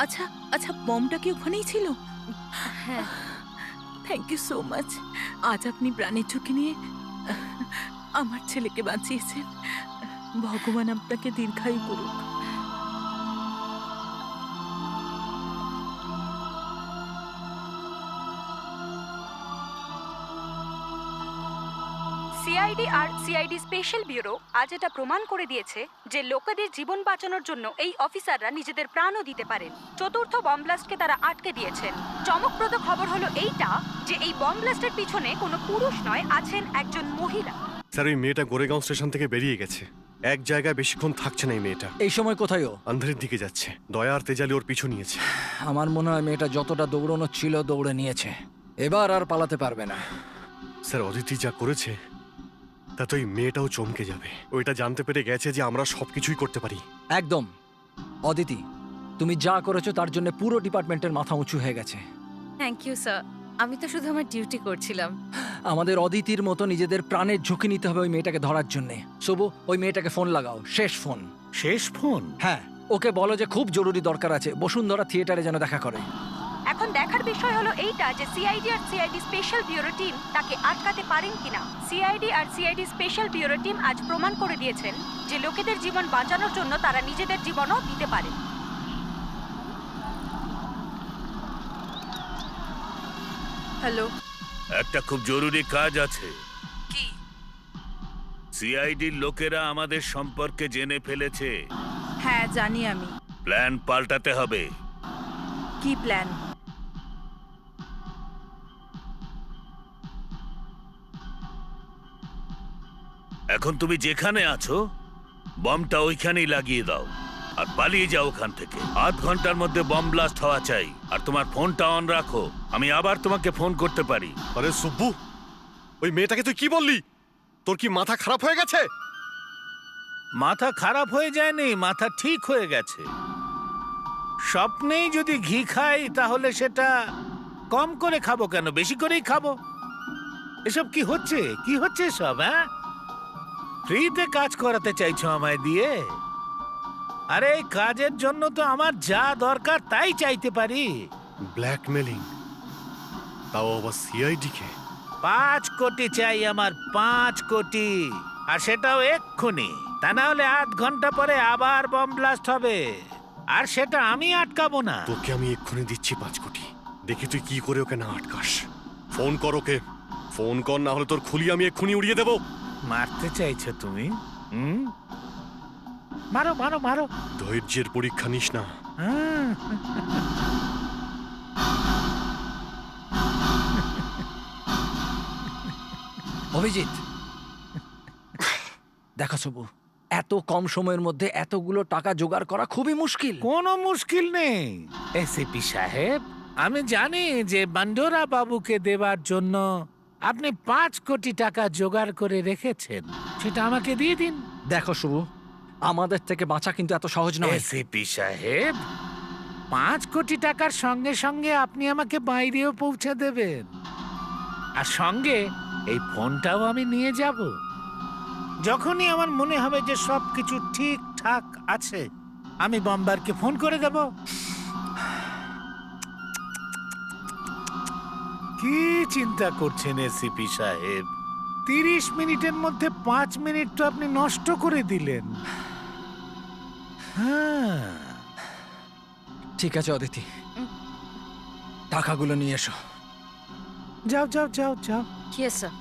আচ্ছা আচ্ছা, বমটা কি ওখানেই ছিল? হ্যাঁ। Thank you so much. আজ আপনি প্রাণের ঝুঁকি নিয়ে আমার ছেলেকে বাঁচিয়েছেন। ভগবান আপনাকে দীর্ঘায়ু করুক। সিআইডি আর সিআইডি স্পেশাল ব্যুরো আজ এটা প্রমাণ করে দিয়েছে যে লোকেদের জীবন বাঁচানোর জন্য এই অফিসাররা নিজেদের প্রাণও দিতে পারেন। চতুর্থ বম ব্লাস্টকে তারা আটকে দিয়েছেন। চমকপ্রদ খবর হলো এইটা যে এই বম ব্লাস্টের পিছনে কোনো পুরুষ নয়, আছেন একজন মহিলা। স্যার, ওই মেয়েটা গোরেগাঁও স্টেশন থেকে বেরিয়ে গেছে। এক জায়গায় বেশিক্ষণ থাকছে না এই মেয়েটা। এই সময় কোথায় ও? আন্ধেরির দিকে যাচ্ছে। দয়া আর তেজালি ওর পিছু নিয়েছে। আমার মনে হয় মেয়েটা যতটা দৌড়ানো ছিল দৌড়ে নিয়েছে, এবার আর পালাতে পারবে না। স্যার, অদিতি যা করেছে তাতে ওই মেয়েটাও চমকে যাবে। ওইটা জানতে পেরে গেছে যে আমরা সবকিছুই করতে পারি। একদম। অদিতি, তুমি যা করেছো তার জন্য পুরো ডিপার্টমেন্টের মাথা উঁচু হয়ে গেছে। Thank you sir. আমি তো শুধু আমার ডিউটি করছিলাম। আমাদের অদিতির মতো নিজেদের প্রাণের ঝুঁকি নিতে হবে ওই মেয়েটাকে ধরার জন্য। শুভ, ওই মেয়েটাকে ফোন লাগাও, শেষ ফোন। শেষ ফোন? হ্যাঁ, ওকে বলো যে খুব জরুরি দরকার আছে, বসুন্ধরা থিয়েটারে যেন দেখা করে। এখন দেখার বিষয় হলো এইটা যে সিআইডি আর সিআইডি স্পেশাল ব্যুরো টিম তাকে আটকাতে পারেন কিনা। সিআইডি আর সিআইডি স্পেশাল ব্যুরো টিম আজ প্রমাণ করে দিয়েছেন যে লোকেদের জীবন বাঁচানোর জন্য তারা নিজেদের জীবনও দিতে পারে। হ্যালো, একটা খুব জরুরি কাজ আছে। কি? সিআইডির লোকেরা আমাদের সম্পর্কে জেনে ফেলেছে। হ্যাঁ জানি আমি। প্ল্যান পাল্টাতে হবে। কি প্ল্যান? এখন তুমি যেখানে আছো বমটা ওইখানেই লাগিয়ে দাও আর পালিয়ে যাও ওখান থেকে। আধ ঘন্টার মধ্যে বম ব্লাস্ট হওয়া চাই। আর তোমার ফোনটা অন রাখো, আমি আবার তোমাকে ফোন করতে পারি। আরে সুব্বু, ওই মেয়েটাকে তুই কি বললি? তোর কি মাথা খারাপ হয়ে গেছে? মাথা খারাপ হয়ে যায়নি, মাথা ঠিক হয়ে গেছে। স্বপ্নেই যদি ঘি খাই তাহলে সেটা কম করে খাবো কেন, বেশি করেই খাবো। এসব কি হচ্ছে? কি হচ্ছে সব? হ্যাঁ, ফ্রিতে কাজ করাতে চাইছো আমায় দিয়ে? আরে এই কাজের জন্য তো আমার যা দরকার তাই চাইতে পারি। ব্ল্যাকমেলিং, তাও আবার সিআইডি কে? 5 কোটি চাই আমার, 5 কোটি। আর সেটাও এক্ষুনি, তা না হলে আধ ঘন্টা পরে আবার বম ব্লাস্ট হবে। আর সেটা আমি আটকাবো না। তোকে আমি এক্ষুনি দিচ্ছি 5 কোটি। দেখি তুই কি করে ওকে না আটকাস। ফোন কর ওকে, ফোন কর, না হলে তোর খুলি আমি এক্ষুনি উড়িয়ে দেবো। মারতে চাইছো তুমি? মারো মারো মারো। ধৈর্যের পরীক্ষা নিস না। অভিজিৎ, দেখো শুভ, এত কম সময়ের মধ্যে এতগুলো টাকা জোগাড় করা খুবই মুশকিল। কোনো মুশকিল নেই এসিপি সাহেব। আমি জানি যে বান্ডোরা বাবুকে দেবার জন্য আপনি 5 কোটি টাকা জোগাড় করে রেখেছেন, সেটা আমাকে দিয়ে দিন। দেখো শুভ, আমাদের থেকে বাঁচা কিন্তু এত সহজ নয়। এসিপি সাহেব, 5 কোটি টাকার সঙ্গে সঙ্গে আপনি আমাকে বাইরেও পৌঁছে দেবেন, আর সঙ্গে এই ফোনটাও আমি নিয়ে যাব। যখনই আমার মনে হবে যে সবকিছু ঠিকঠাক আছে, আমি বম্বারকে ফোন করে দেব। কি চিন্তা করছেন এসিপি সাহেব? 30 মিনিটের মধ্যে 5 মিনিট তো আপনি নষ্ট করে দিলেন। হ্যাঁ, ঠিক আছে অদিতি, টাকাগুলো নিয়ে এসো। যাও যাও যাও যাও। Yes sir.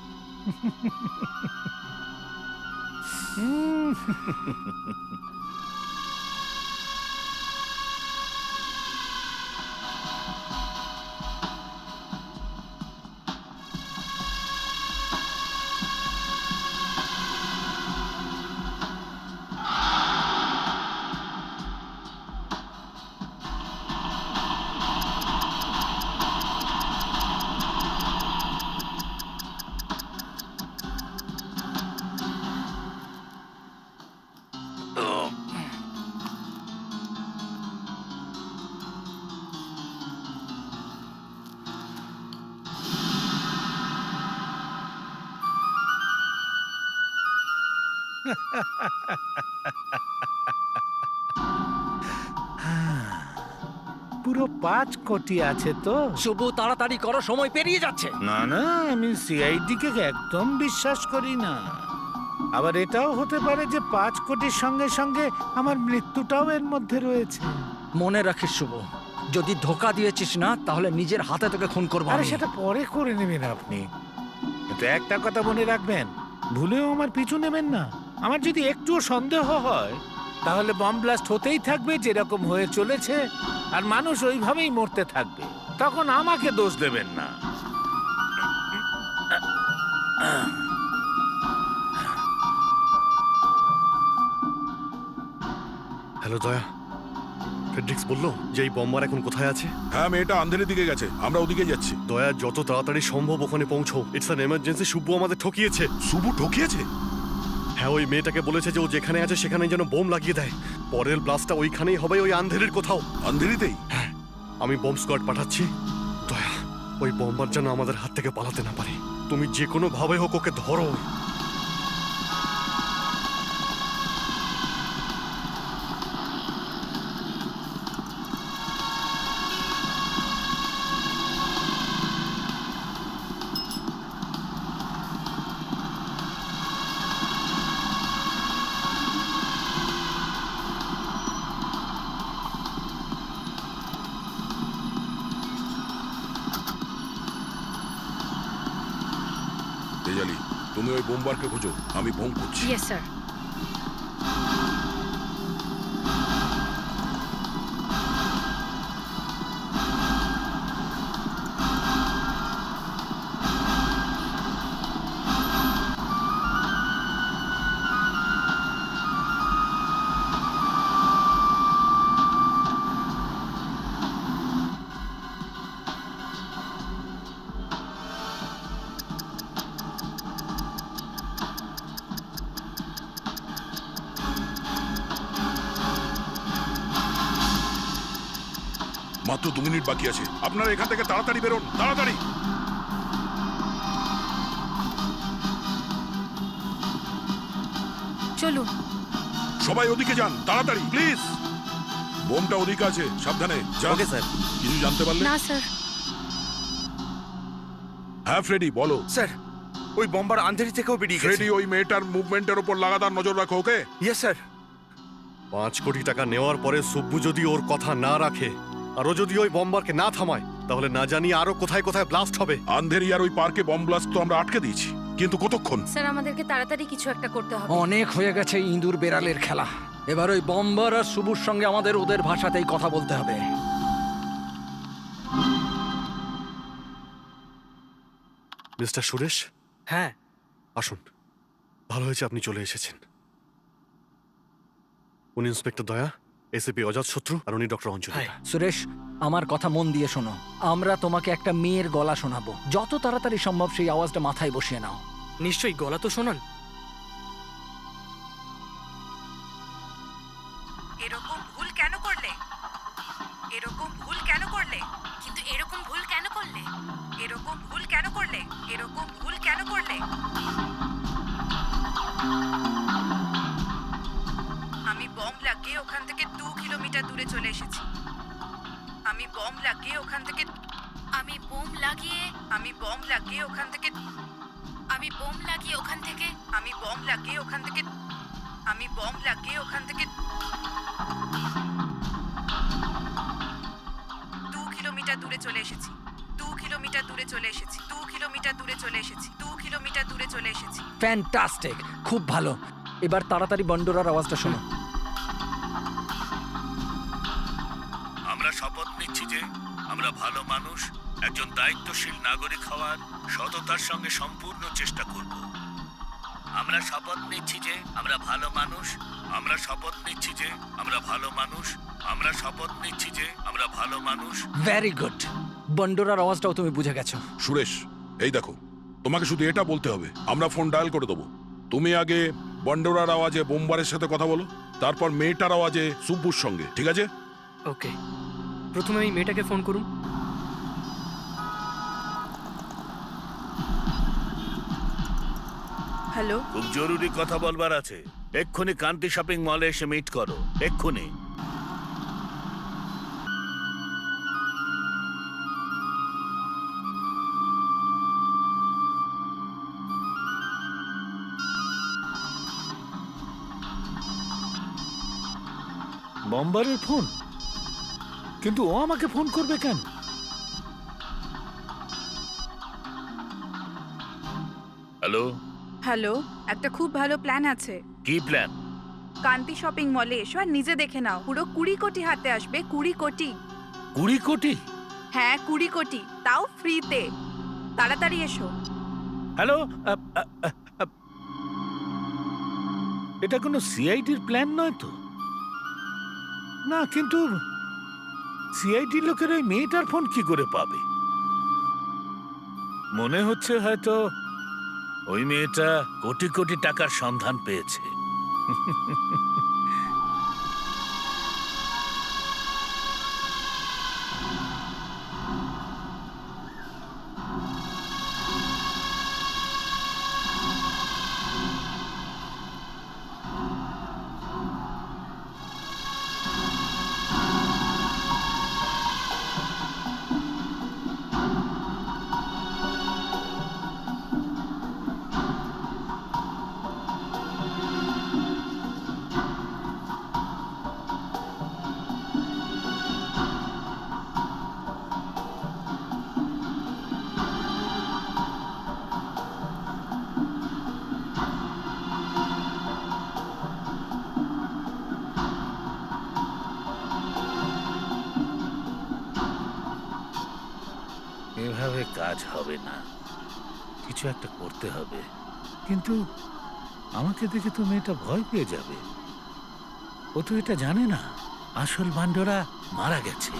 পুরো 5 কোটি আছে তো। শুভ, তাড়াতাড়ি করো, সময় পেরিয়ে যাচ্ছে। না না, আমি সিআইডি কে একদম বিশ্বাস করি না। আবার এটাও হতে পারে যে 5 কোটির সঙ্গে সঙ্গে আমার মৃত্যুটাও এর মধ্যে রয়েছে। মনে রাখিস শুভ, যদি ধোকা দিয়েছিস না তাহলে নিজের হাতে তোকে খুন করবো আরে আমি। সেটা পরে করে নেবেন আপনি, কিন্তু একটা কথা মনে রাখবেন, ভুলেও আমার পিছু নেবেন না। আমার যদি একটুও সন্দেহ হয় তাহলে বম ব্লাস্ট হতেই থাকবে যেরকম হয়ে চলেছে, আর মানুষ ওইভাবেই মরতে থাকবে। তখন আমাকে দোষ দেবেন না। হ্যালো দয়া, ফেডরিক্স বললো যে এই বম্বার এখন কোথায় আছে? হ্যাঁ, মেয়েটা আন্ধেরের দিকে গেছে, আমরা ওদিকে যাচ্ছি। দয়া, যত তাড়াতাড়ি সম্ভব ওখানে পৌঁছো। It's an emergency. শুভ্বু আমাদের ঠকিয়েছে। শুভু ঠকিয়েছে? হ্যাঁ, ওই মেয়েটাকে বলেছে যে ও যেখানে আছে সেখানেই যেন বোম লাগিয়ে দেয়। পরের ব্লাস্টটা ওইখানেই হবে, ওই আন্ধেরির কোথাও। আন্ধেরিতেই? হ্যাঁ, আমি বম্ব স্কোয়াড পাঠাচ্ছি। দয়া, ওই বম্বার যেন আমাদের হাত থেকে পালাতে না পারে। তুমি যে কোনো ভাবে হোক ওকে ধরো। তেজালি, তুমি ওই বোমবারকে খোঁজো, আমি বোম খুঁজছি। Yes sir. মাত্র 2 মিনিট বাকি আছে, আপনারা এখান থেকে তাড়াতাড়ি বেরোন, তাড়াতাড়ি। চলুন সবাই ওদিকে যান, তাড়াতাড়ি প্লিজ। বোমটা ওদিকে আছে, সাবধানে। Okay sir. কিছু জানতে পারলে? না স্যার। হ্যাঁ ফ্রেডি, বলো। স্যার, ওই বম্বার আন্ধেরি থেকেও বেরিয়ে গেছে। ফ্রেডি, ওই মেয়েটার মুভমেন্টের উপর লাগাতার নজর রাখো, ওকে? Yes sir. 5 কোটি টাকা নেওয়ার পরে সুব্বু যদি ওর কথা না রাখে, আরো যদি ওই বম্বারকে না থামায়, তাহলে না জানি আরো কোথায় কোথায় ব্লাস্ট হবে। আন্ধেরি আর ওই পার্কে বম ব্লাস্ট তো আমরা আটকে দিয়েছি, কিন্তু কতক্ষণ? স্যার, আমাদেরকে তাড়াতাড়ি কিছু একটা করতে হবে। অনেক হয়ে গেছে ইঁদুর বেড়ালের খেলা। এবার ওই বম্বার আর শুভুর সঙ্গে আমাদের ওদের ভাষাতেই কথা বলতে হবে। মিস্টার সুরেশ। হ্যাঁ, আসুন। ভালো হয়েছে আপনি চলে এসেছেন। উনি ইন্সপেক্টর দয়া, এসিপি অজাতশত্রু, আর উনি ডক্টর অঞ্জলি। সুরেশ, আমার কথা মন দিয়ে শোনো। আমরা তোমাকে একটা মেয়ের গলা শোনাবো। যত তাড়াতাড়ি সম্ভব সেই আওয়াজটা মাথায় বসিয়ে নাও। নিশ্চয়ই, গলা তো শোনান। এরকম ভুল কেন করলে? এরকম ভুল কেন করলে? কিন্তু এরকম ভুল কেন করলে? এরকম ভুল কেন করলে? এরকম ভুল কেন করলে? আমি বম লাগিয়ে ওখান থেকে 2 কিলোমিটার দূরে চলে এসেছি। আমি বম লাগিয়ে ওখান থেকে আমি বোম লাগিয়ে আমি বম লাগিয়ে ওখান থেকে আমি বোম লাগিয়ে ওখান থেকে আমি বম লাগিয়ে ওখান থেকে আমি বম লাগিয়ে ওখান থেকে 2 কিলোমিটার দূরে চলে এসেছি। 2 কিলোমিটার দূরে চলে এসেছি। 2 কিলোমিটার দূরে চলে এসেছি। 2 কিলোমিটার দূরে চলে এসেছি। ফ্যান্টাস্টিক, খুব ভালো। এবার তাড়াতাড়ি বন্ডোরার আওয়াজটা শোনো। আমরা শপথ নিচ্ছি যে আমরা ভালো মানুষ, একজন দায়িত্বশীল নাগরিক হওয়ার সততার সঙ্গে সম্পূর্ণ চেষ্টা করব। আমরা শপথ নিচ্ছি যে আমরা ভালো মানুষ। আমরা শপথ নিচ্ছি যে আমরা ভালো মানুষ। আমরা শপথ নিচ্ছি যে আমরা ভালো মানুষ। Very good. বন্ডোরার আওয়াজটাও তুমি বুঝে গেছো। সুরেশ, এই দেখো, তোমাকে শুধু এটা বলতে হবে, আমরা ফোন ডায়াল করে দেবো। তুমি আগে বন্ডোরার আওয়াজে বোমবারের সাথে কথা বলো, তারপর মেয়েটার আওয়াজে সুব্বুর সঙ্গে, ঠিক আছে? ওকে, প্রথমে এই মেয়েটাকে ফোন করুন। হ্যালো, খুব জরুরি কথা বলবার আছে। এক্ষুনি কান্তি শপিং মলে এসে মিট করো, এক্ষুনি। বম্বারের ফোন, কিন্তু ও আমাকে ফোন করবে কেন? হ্যালো হ্যালো, একটা খুব ভালো প্ল্যান আছে। কি প্ল্যান? কান্তি শপিং মলে এসো আর নিজে দেখে নাও। পুরো 20 কোটি হাতে আসবে। 20 কোটি। 20 কোটি? হ্যাঁ 20 কোটি, তাও ফ্রিতে। তাড়াতাড়ি এসো। হ্যালো, এটা কোনো সিআইডির প্ল্যান নয় তো? না, কিন্তু সিআইডি লোকের ওই মেয়েটার ফোন কি করে পাবে? মনে হচ্ছে হয়তো ওই মেয়েটা কোটি কোটি টাকার সন্ধান পেয়েছে। এভাবে কাজ হবে না, কিছু একটা করতে হবে। কিন্তু আমাকে দেখে তো মেয়েটা ভয় পেয়ে যাবে। ও তো এটা জানে না আসল বান্ডরা মারা গেছে।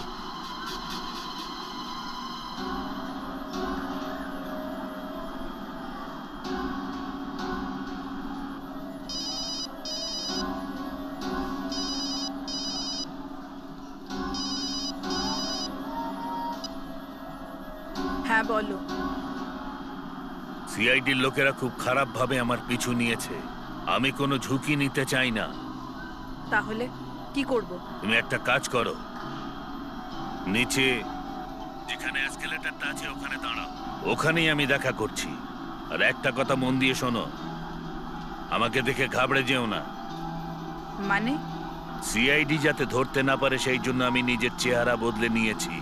হ্যাঁ বলো। সিআইডির লোকেরা খুব খারাপ ভাবে আমার পিছু নিয়েছে। আমি কোনো ঝুঁকি নিতে চাই না। তাহলে কি করব? তুমি একটা কাজ করো, নিচে যেখানে এসকেলেটরটা আছে ওখানে দাঁড়াও। ওখানেই আমি দেখা করছি। আর একটা কথা মন দিয়ে শোনো, আমাকে দেখে ঘাবড়ে যেও না। মানে? সিআইডি যাতে ধরতে না পারে সেই জন্য আমি নিজের চেহারা বদলে নিয়েছি।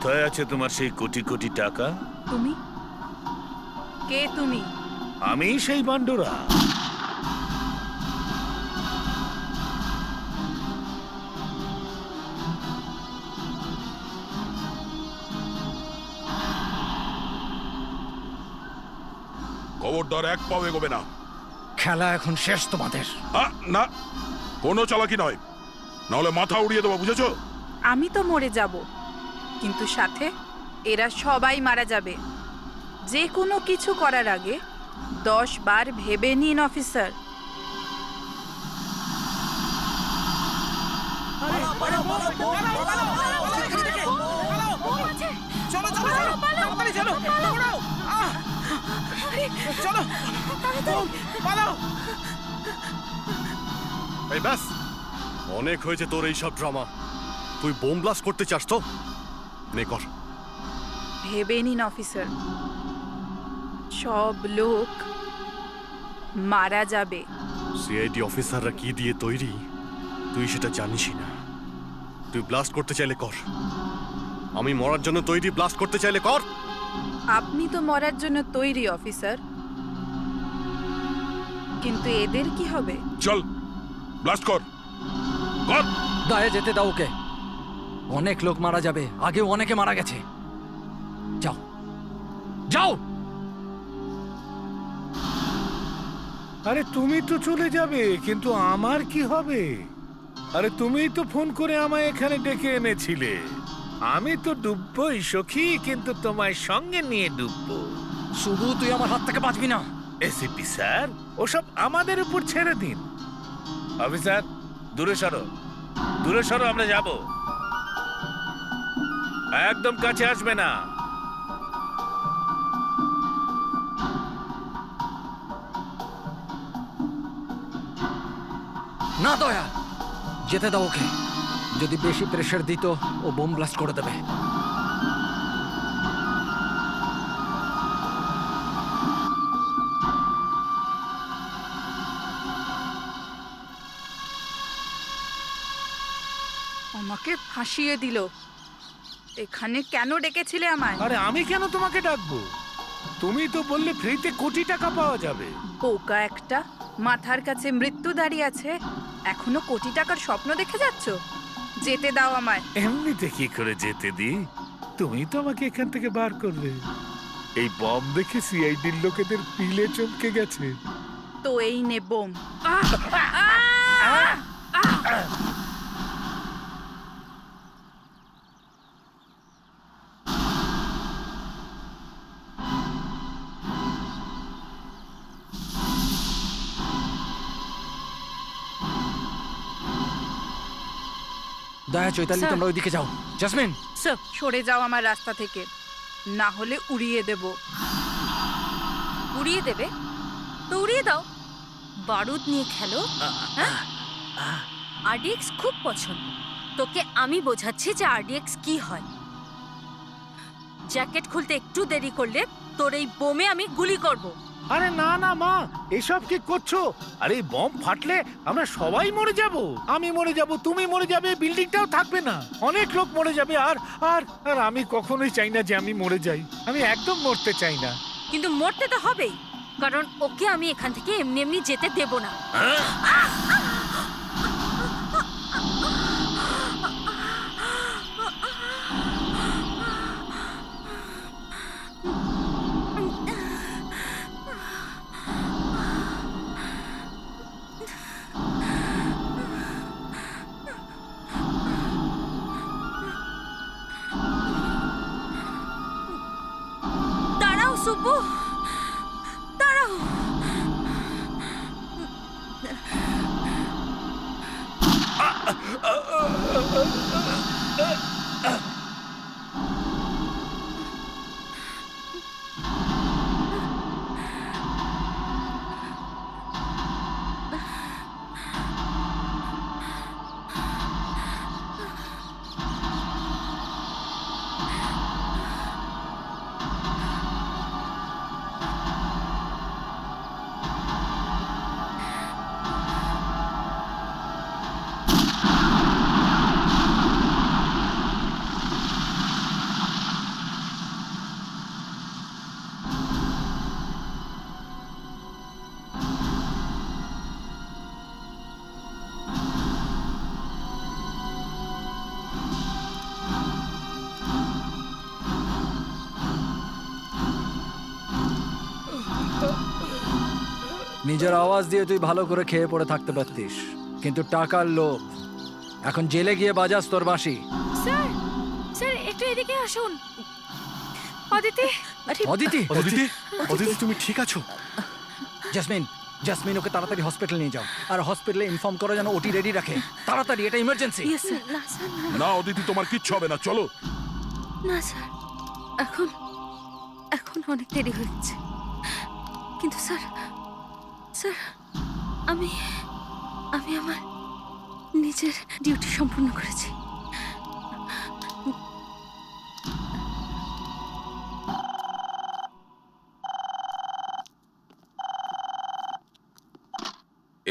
কোথায় আছে তোমার সেই কোটি কোটি টাকা? তুমি কে? তুমি? আমি সেই বান্ডরা। খবরদার এক পাও এগোবে না। খেলা এখন শেষ তোমাদের। না, কোনো চালাকি নয়, নাহলে মাথা উড়িয়ে দেবো, বুঝেছো? আমি তো মরে যাব, কিন্তু সাথে এরা সবাই মারা যাবে। যে কোনো কিছু করার আগে 10 বার ভেবে নিন অফিসার। এই ব্যাস, অনেক হয়েছে তোর এই সব ড্রামা। তুই বোম ব্লাস্ট করতে চাস তো নে কর। ভেবে নিন অফিসার, সব লোক মারা যাবে। সিআইডি অফিসাররা কি দিয়ে তৈরি তুই সেটা জানিসই না। তুই ব্লাস্ট করতে চাইলে কর, আমি মরার জন্য তৈরি। ব্লাস্ট করতে চাইলে কর। আপনি তো মরার জন্য তৈরি অফিসার, কিন্তু এদের কি হবে? চল ব্লাস্ট কর, কর। দায়ে যেতে দাও ওকে। অনেক লোক মারা যাবে, আগেও অনেকে মারা গেছে। যাও যাও। আরে তুমি তো চলে যাবে, কিন্তু আমার কি হবে? আরে তুমিই তো ফোন করে আমায় এখানে ডেকে এনেছিলে। আমি তো ডুববই সখী, কিন্তু তোমায় সঙ্গে নিয়ে ডুববো। শুধু তুই আমার হাত থেকে বাঁচবি না। এসিপি স্যার, ওসব আমাদের উপর ছেড়ে দিন। অফিসার, দূরে সরো, দূরে সরো, আমরা যাব। একদম কাছে আসবে না। না দয়া, যেতে দাও ওকে। যদি বেশি প্রেশার দিত ও বোম ব্লাস্ট করে দেবে। আমাকে ফাঁসিয়ে দিল। এখানে কেন ডেকেছিলে আমায়? আরে আমি কেন তোমাকে ডাকবো? তুমি তো বললে ফ্রিতে কোটি টাকা পাওয়া যাবে। বোকা একটা, মাথার কাছে মৃত্যু দাঁড়িয়ে আছে, এখনো কোটি টাকার স্বপ্ন দেখে যাচ্ছ? যেতে দাও আমায়। এমনিতে কি করে যেতে দি? তুমি তো আমাকে এখান থেকে বার করলে। এই বম দেখে সিআইডির লোকেদের পিলে চমকে গেছে। তো এই নে বোম। দয়া, চৈতালি, স্যার। তোমরা ওইদিকে যাও। জাসমিন, স্যার, সরে যাও আমার রাস্তা থেকে, না হলে উড়িয়ে দেব। উড়িয়ে দেবে তো উড়িয়ে দাও, বারুদ নিয়ে খেলো। হ্যাঁ, আরডিএক্স খুব পছন্দ। তোকে আমি বোঝাচ্ছি যে আরডিএক্স কি হয়। জ্যাকেট খুলতে একটু দেরি করলে তোর এই বোমে আমি গুলি করব। আরে না না মা, এসব কি করছো? আরে এই বম ফাটলে আমরা সবাই মরে যাব। আমি মরে যাব, তুমি মরে যাবে, বিল্ডিংটাও থাকবে না, অনেক লোক মরে যাবে। আর আর আর আমি কখনোই চাই না যে আমি মরে যাই। আমি একদম মরতে চাই না। কিন্তু মরতে তো হবেই, কারণ ওকে আমি এখান থেকে এমনি এমনি যেতে দেব না। দাঁড়াও সুব্বু, দাঁড়াও। নিজের আওয়াজ দিয়ে তুই ভালো করে খেয়ে পড়ে থাকতে পারতিস, কিন্তু টাকার লোভ। এখন জেলে গিয়ে বাজাস তোর বাঁশি। স্যার, স্যার একটু এদিকে আসুন। অদিতি, অদিতি, অদিতি, অদিতি, তুমি ঠিক আছো? জাসমিন, জাসমিন, ওকে তাড়াতাড়ি হসপিটাল নিয়ে যাও। আর হসপিটালে ইনফর্ম করো যেন ওটি রেডি রাখে। তাড়াতাড়ি, এটা ইমার্জেন্সি। না অদিতি, তোমার কিচ্ছু হবে না, চলো। না স্যার, এখন এখন অনেক দেরি হয়ে গেছে। কিন্তু স্যার, স্যার, আমি আমি আমার নিজের ডিউটি সম্পূর্ণ করেছি।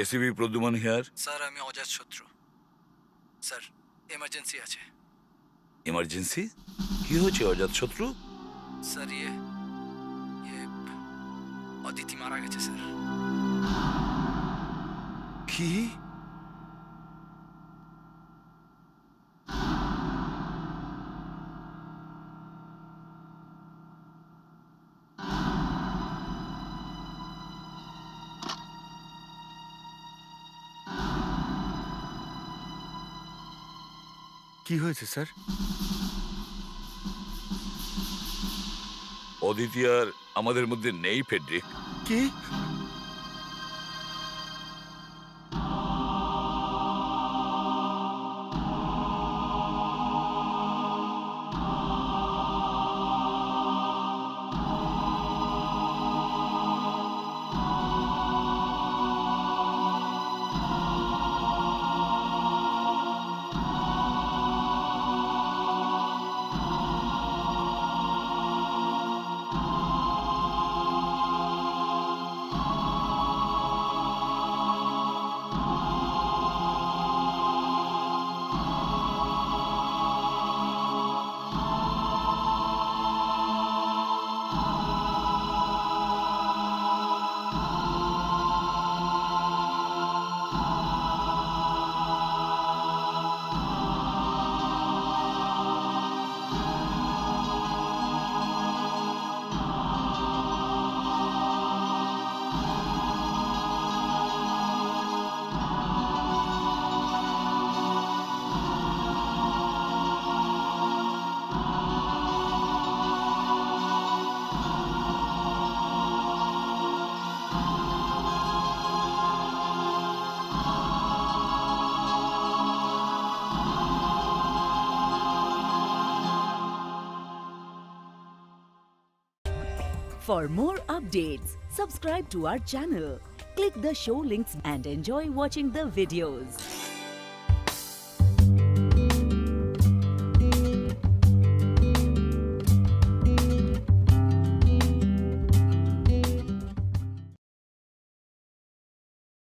ACB Pradyuman here. স্যার, আমি অজাত শত্রু। স্যার, এমার্জেন্সি আছে। এমার্জেন্সি? কি হয়েছে অজাত শত্রু? স্যার, অদিতি মারা গেছে স্যার। কি? কি হয়েছে স্যার? অদিতি আর আমাদের মধ্যে নেই, ফেডরিক। কি? For more updates, subscribe to our channel, click the show links and enjoy watching the videos.